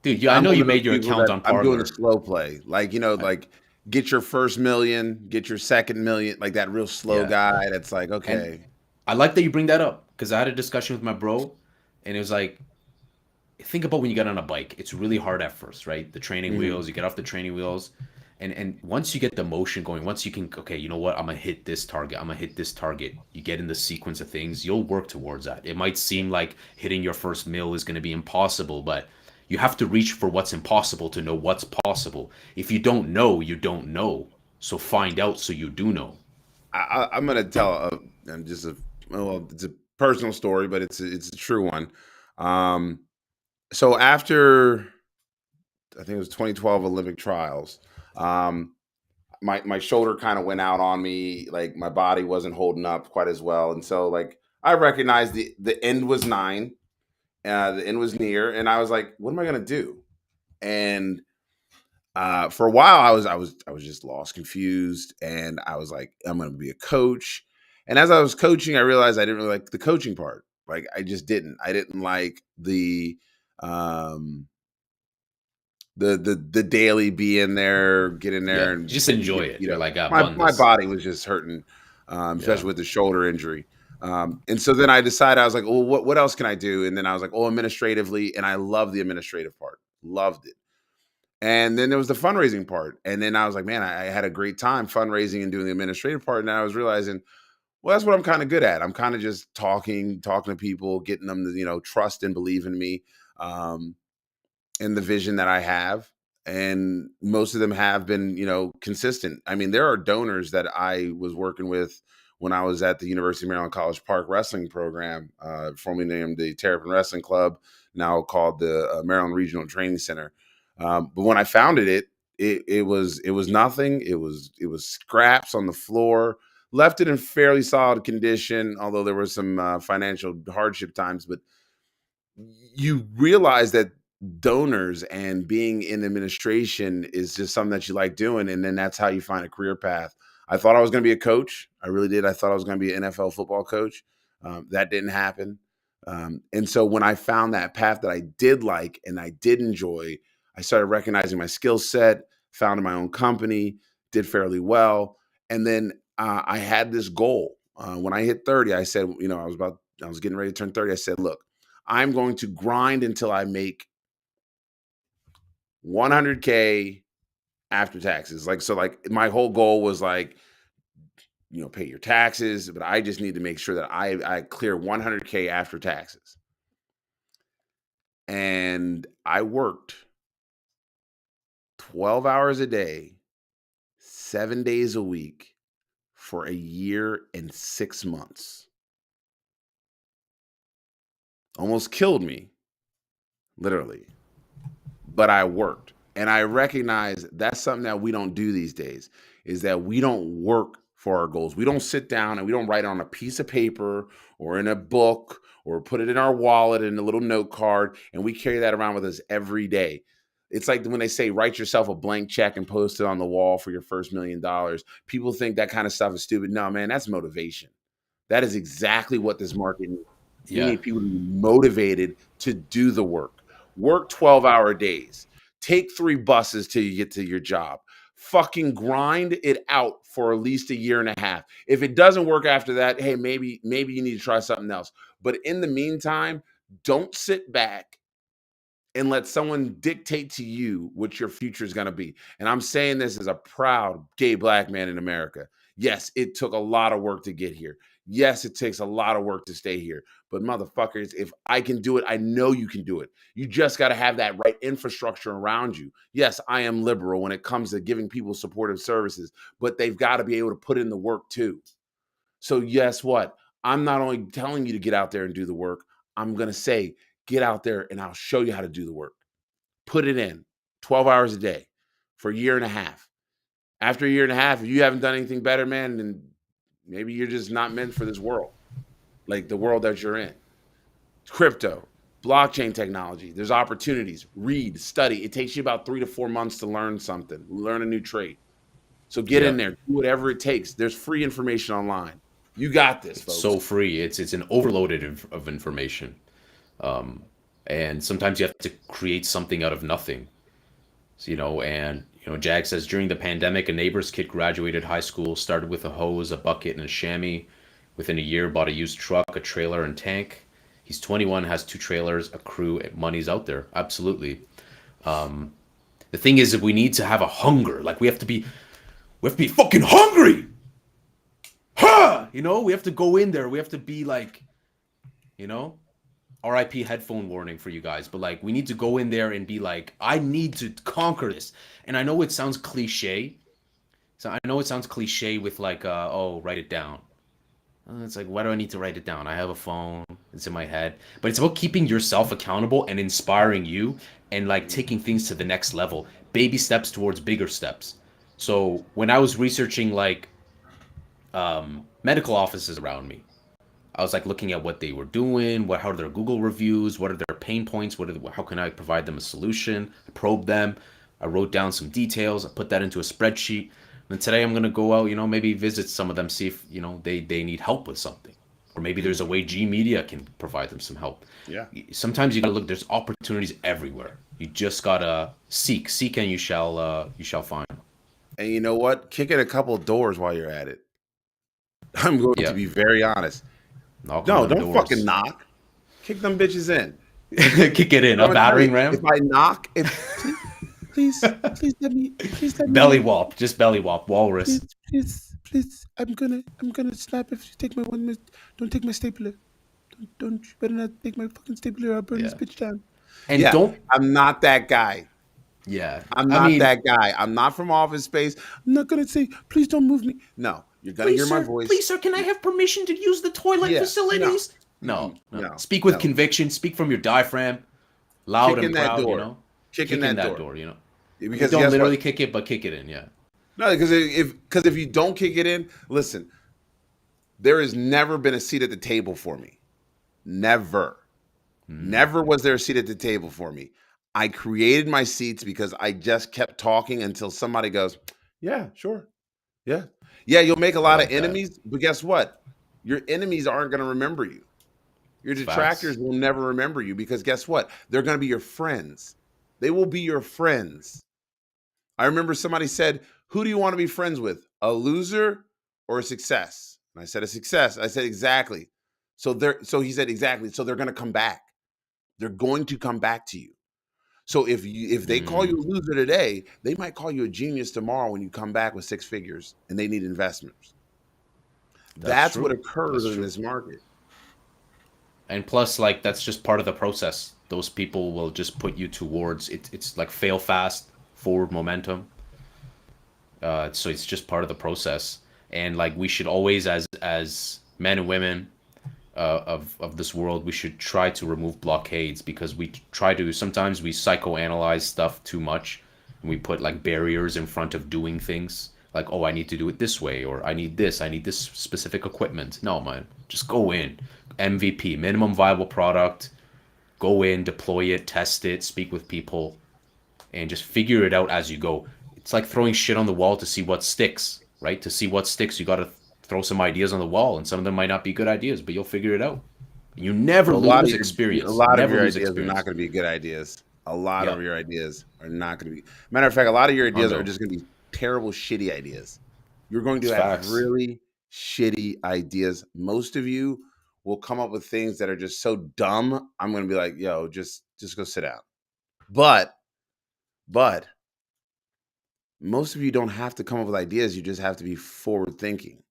dude. Yeah, I I'm know one you of those made your people account that on I'm doing the Parlor. slow play. Like, I, like get your first million, get your second million, like that real slow yeah, guy that's like, and okay. I like that you bring that up because I had a discussion with my bro, and it was like, think about when you get on a bike. It's really hard at first, right? The training Mhm. wheels, you get off the training wheels, And once you get the motion going, once you can, okay, you know what, I'm gonna hit this target, I'm gonna hit this target, you get in the sequence of things, you'll work towards that. It might seem like hitting your first meal is gonna be impossible, but you have to reach for what's impossible to know what's possible. If you don't know, you don't know. So find out so you do know. I'm gonna tell just a well, it's a personal story, but it's a true one. Um, so after I think it was 2012 Olympic trials, um, my shoulder kind of went out on me. Like my body wasn't holding up quite as well, and so like I recognized the end was nine, the end was near, and I was like, what am I gonna do? And for a while I was just lost, confused, and I was like, I'm gonna be a coach. And as I was coaching, I realized I didn't really like the coaching part. Like I didn't like um the daily be in there, get in Yeah, there and just enjoy get it. You're like, I've my done my this. body was just hurting, Yeah. especially with the shoulder injury. And so then I decided, I was like, well, what else can I do? And then I was like, oh, administratively, and I love the administrative part, loved it. And then there was the fundraising part. And then I was like, man, I had a great time fundraising and doing the administrative part. And I was realizing, well, that's what I'm kind of good at. I'm kind of just talking to people, getting them to, trust and believe in me. Um, and the vision that I have. And most of them have been, consistent. I mean, there are donors that I was working with when I was at the University of Maryland College Park Wrestling Program, formerly named the Terrapin Wrestling Club, now called the Maryland Regional Training Center. But when I founded it, it was nothing. It was scraps on the floor. Left it in fairly solid condition, although there was some financial hardship times. But you realize that donors and being in administration is just something that you like doing, and then that's how you find a career path. I thought I was going to be a coach. I really did. I thought I was going to be an NFL football coach. That didn't happen. And so when I found that path that I did like and I did enjoy, I started recognizing my skill set, founded my own company, did fairly well, and then I had this goal. When I hit 30, I said, I was getting ready to turn 30. I said, look, I'm going to grind until I make 100K after taxes. Like my whole goal was like, pay your taxes, but I just need to make sure that I clear 100K after taxes. And I worked 12 hours a day, 7 days a week for a year and 6 months. Almost killed me, literally. But I worked. And I recognize that's something that we don't do these days, is that we don't work for our goals. We don't sit down and we don't write on a piece of paper or in a book or put it in our wallet in a little note card, and we carry that around with us every day. It's like when they say write yourself a blank check and post it on the wall for your first $1 million. People think that kind of stuff is stupid. No, man, that's motivation. That is exactly what this market needs. We Yeah. need people to be motivated to do the work. Work 12-hour days. Take 3 buses till you get to your job. Fucking grind it out for at least a year and a half. If it doesn't work after that, hey, maybe you need to try something else. But in the meantime, don't sit back and let someone dictate to you what your future is going to be. And I'm saying this as a proud gay black man in America. Yes, it took a lot of work to get here. Yes, it takes a lot of work to stay here. But motherfuckers, if I can do it, I know you can do it. You just got to have that right infrastructure around you. Yes, I am liberal when it comes to giving people supportive services, but they've got to be able to put in the work too. So guess what? I'm not only telling you to get out there and do the work, I'm going to say, get out there and I'll show you how to do the work. Put it in 12 hours a day for a year and a half. After a year and a half, if you haven't done anything better, man, then maybe you're just not meant for this world, like the world that you're in. Crypto, blockchain technology, there's opportunities. Read, study. It takes you about 3 to 4 months to learn something, learn a new trade. So get Yeah. in there, do whatever it takes. There's free information online. You got this, It's folks. so free. It's an overloaded of information. Um, and sometimes you have to create something out of nothing. So, and Jag says during the pandemic, a neighbor's kid graduated high school, started with a hose, a bucket, and a chamois. Within a year, bought a used truck, a trailer, and tank. He's 21, has 2 trailers, a crew. Money's out there, absolutely. The thing is that we need to have a hunger. Like we have to be fucking hungry. Ha! You know, we have to go in there. We have to be like, you know, RIP headphone warning for you guys, but like we need to go in there and be like, I need to conquer this. And I know it sounds cliche. So I know it sounds cliche with like, oh, write it down. It's like, why do I need to write it down? I have a phone. It's in my head. But it's about keeping yourself accountable and inspiring you and like taking things to the next level. Baby steps towards bigger steps. So when I was researching like medical offices around me, I was like looking at what they were doing, how are their Google reviews, what are their pain points, how can I provide them a solution? I probed them. I wrote down some details. I put that into a spreadsheet. And today I'm gonna go out, maybe visit some of them, see if they need help with something, or maybe there's a way G Media can provide them some help. Yeah. Sometimes you gotta look. There's opportunities everywhere. You just gotta seek, and you shall find. And you know what? Kick in a couple of doors while you're at it. I'm going to be very honest. No, don't fucking knock. Kick them bitches in. Kick it in. A battering ram. If I knock, please let me. Belly whop, just belly whop, walrus. Please. I'm gonna snap if you take my one. Don't take my stapler. Don't. You better not take my fucking stapler. I'll burn this bitch down. And don't. I'm not that guy. Yeah, I'm not that guy. I'm not from Office Space. I'm not gonna say, please don't move me. No, you're gonna hear my voice. Please, sir, can I have permission to use the toilet facilities? No. Speak with conviction. Speak from your diaphragm, loud and proud. Kick in that door. Because don't literally kick it, but kick it in. Yeah. No, because if you don't kick it in, listen. There has never been a seat at the table for me. Never. Never was there a seat at the table for me. I created my seats because I just kept talking until somebody goes, yeah, sure. Yeah. Yeah, you'll make a lot of enemies, but guess what? Your enemies aren't going to remember you. Your detractors will never remember you because guess what? They're going to be your friends. They will be your friends. I remember somebody said, who do you want to be friends with? A loser or a success? And I said, a success. I said, exactly. So he said, exactly. So they're going to come back. They're going to come back to you. So if they call you a loser today, they might call you a genius tomorrow when you come back with 6 figures and they need investors. That's what occurs in this market. And plus, like, that's just part of the process. Those people will just put you towards it. It's like fail fast, forward momentum. So it's just part of the process. And like we should always, as men and women of this world, we should try to remove blockades because sometimes we psychoanalyze stuff too much and we put like barriers in front of doing things. Like, oh, I need to do it this way, or I need this specific equipment. No, man, just go in. MVP, minimum viable product. Go in, deploy it, test it, speak with people, and just figure it out as you go. It's like throwing shit on the wall to see what sticks, right? To see what sticks, you got to throw some ideas on the wall, and some of them might not be good ideas, but you'll figure it out. You never lose experience. A lot of your ideas are not going to be good ideas. A lot of your ideas are not going to be. Matter of fact, a lot of your ideas are just going to be terrible, shitty ideas. You're going to have really shitty ideas. Most of you will come up with things that are just so dumb. I'm going to be like, yo, just go sit down. But most of you don't have to come up with ideas. You just have to be forward thinking.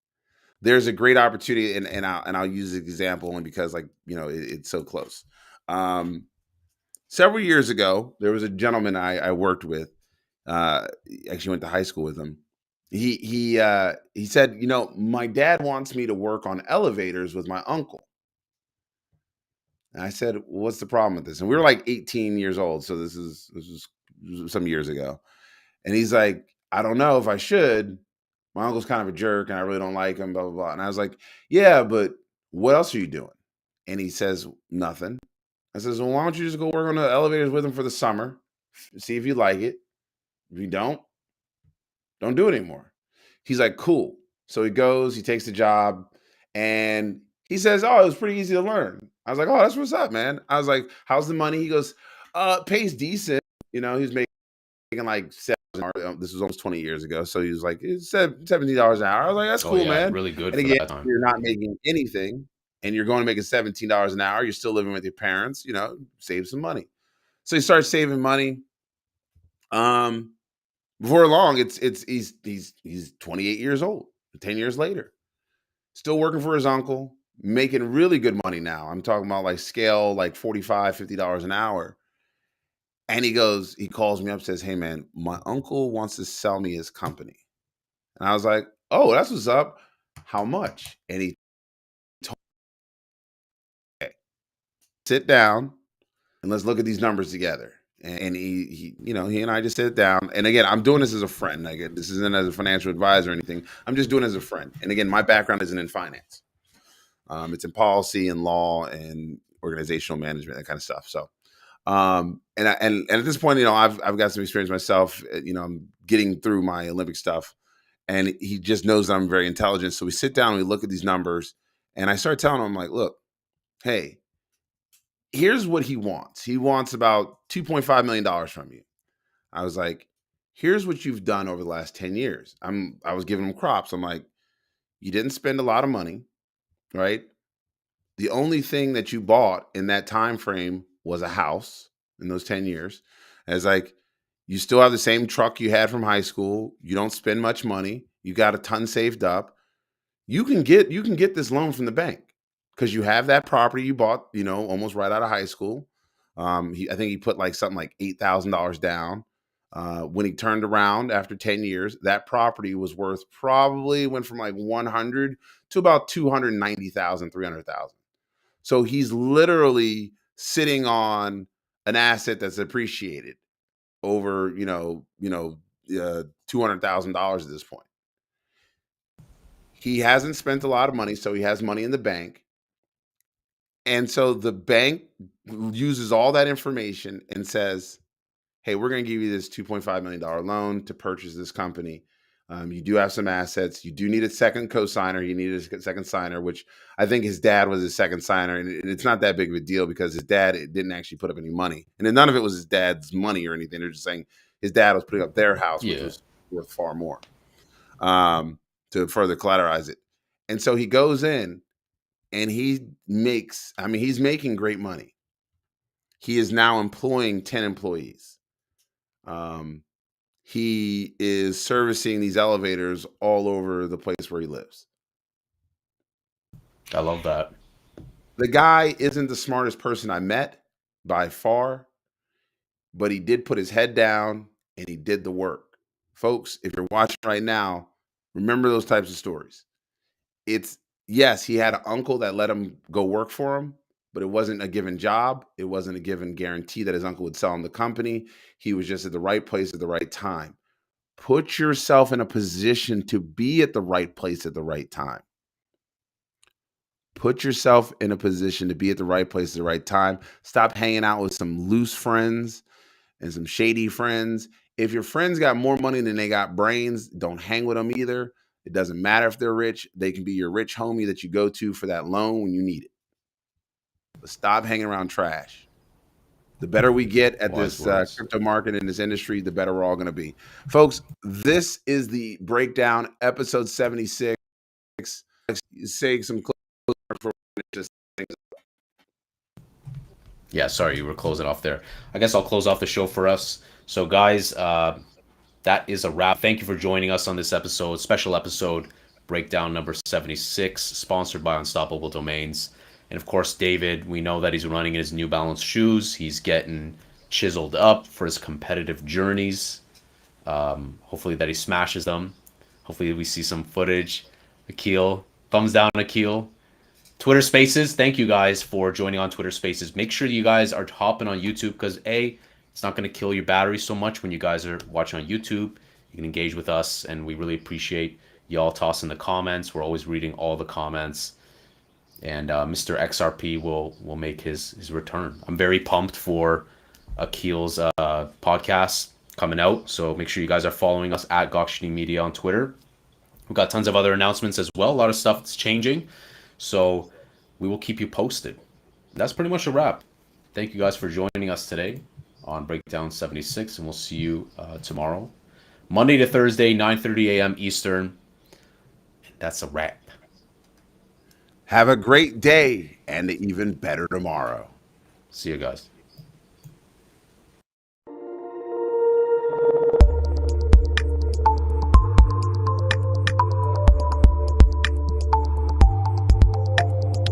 There's a great opportunity, and I'll use an example only because, like, it's so close. Several years ago, there was a gentleman I worked with. Actually went to high school with him. He said, my dad wants me to work on elevators with my uncle. And I said, what's the problem with this? And we were like 18 years old, so this was some years ago. And he's like, I don't know if I should. My uncle's kind of a jerk and I really don't like him, blah, blah, blah. And I was like, yeah, but what else are you doing? And he says, nothing. I says, well, why don't you just go work on the elevators with him for the summer? See if you like it. If you don't do it anymore. He's like, cool. So he goes, he takes the job, and he says, oh, it was pretty easy to learn. I was like, oh, that's what's up, man. I was like, how's the money? He goes, pays decent. He was making like $7. This was almost 20 years ago. So he was like, it's $17 an hour. I was like, that's cool, man. Really good. And again, you're not making anything and you're going to make it $17 an hour. You're still living with your parents, save some money. So he starts saving money. Um, Before long, he's 28 years old. 10 years later, still working for his uncle, making really good money now. I'm talking about like scale like 45, $50 an hour. And he calls me up, says, "Hey man, my uncle wants to sell me his company." And I was like, "Oh, that's what's up. How much?" And he told me, "Okay, sit down and let's look at these numbers together." And he and I just sit down. And again, I'm doing this as a friend. Like, this isn't as a financial advisor or anything. I'm just doing it as a friend. And again, my background isn't in finance. It's in policy and law and organizational management, that kind of stuff. So, and at this point, I've got some experience myself. I'm getting through my Olympic stuff, and he just knows that I'm very intelligent. So we sit down, and we look at these numbers, and I start telling him, like, look, hey, here's what he wants. He wants about $2.5 million from you. I was like, here's what you've done over the last 10 years. I was giving him crops. I'm like, you didn't spend a lot of money, right? The only thing that you bought in that time frame was a house in those 10 years. As like, you still have the same truck you had from high school. You don't spend much money. You got a ton saved up. You can get this loan from the bank because you have that property you bought, almost right out of high school. I think he put like something like $8,000 down. When he turned around after 10 years, that property was worth probably went from like 100 to about 290,000, 300,000. So he's literally sitting on an asset that's appreciated over, $200,000 at this point. He hasn't spent a lot of money, so he has money in the bank. And so the bank uses all that information and says, "Hey, we're going to give you this $2.5 million loan to purchase this company. You do have some assets. You do need a second co-signer. You need a second signer," which I think his dad was his second signer. And it's not that big of a deal because his dad didn't actually put up any money. And then none of it was his dad's money or anything. They're just saying his dad was putting up their house, which Yeah. was worth far more, to further collateralize it. And so he goes in and he's making great money. He is now employing 10 employees. He is servicing these elevators all over the place where he lives. I love that. The guy isn't the smartest person I met by far, but he did put his head down and he did the work. Folks, if you're watching right now, remember those types of stories. It's Yes, he had an uncle that let him go work for him, but it wasn't a given job. It wasn't a given guarantee that his uncle would sell him the company. He was just at the right place at the right time. Put yourself in a position to be at the right place at the right time. Put yourself in a position to be at the right place at the right time. Stop hanging out with some loose friends and some shady friends. If your friends got more money than they got brains, don't hang with them either. It doesn't matter if they're rich. They can be your rich homie that you go to for that loan when you need it. But stop hanging around trash. The better we get at Wise this words. crypto market in this industry, the better we're all going to be. Folks, this is the breakdown, episode 76. Say some close for just Yeah, sorry, you were closing off there. I guess I'll close off the show for us. So, guys, that is a wrap. Thank you for joining us on this episode, special episode, breakdown number 76, sponsored by Unstoppable Domains. And of course, David, we know that he's running in his New Balance shoes. He's getting chiseled up for his competitive journeys. Hopefully that he smashes them. Hopefully we see some footage. Akil, thumbs down, Akil. Twitter Spaces, thank you guys for joining on Twitter Spaces. Make sure you guys are hopping on YouTube because it's not going to kill your battery so much when you guys are watching on YouTube. You can engage with us, and we really appreciate y'all tossing the comments. We're always reading all the comments, and Mr. XRP will make his return. I'm very pumped for Akil's podcast coming out, so make sure you guys are following us at Gokhshtein Media on Twitter. We've got tons of other announcements as well. A lot of stuff that's changing. So we will keep you posted. That's pretty much a wrap. Thank you guys for joining us today on Breakdown 76, and we'll see you tomorrow. Monday to Thursday, 9:30 a.m. Eastern. That's a wrap. have a great day and even better tomorrow. See you guys.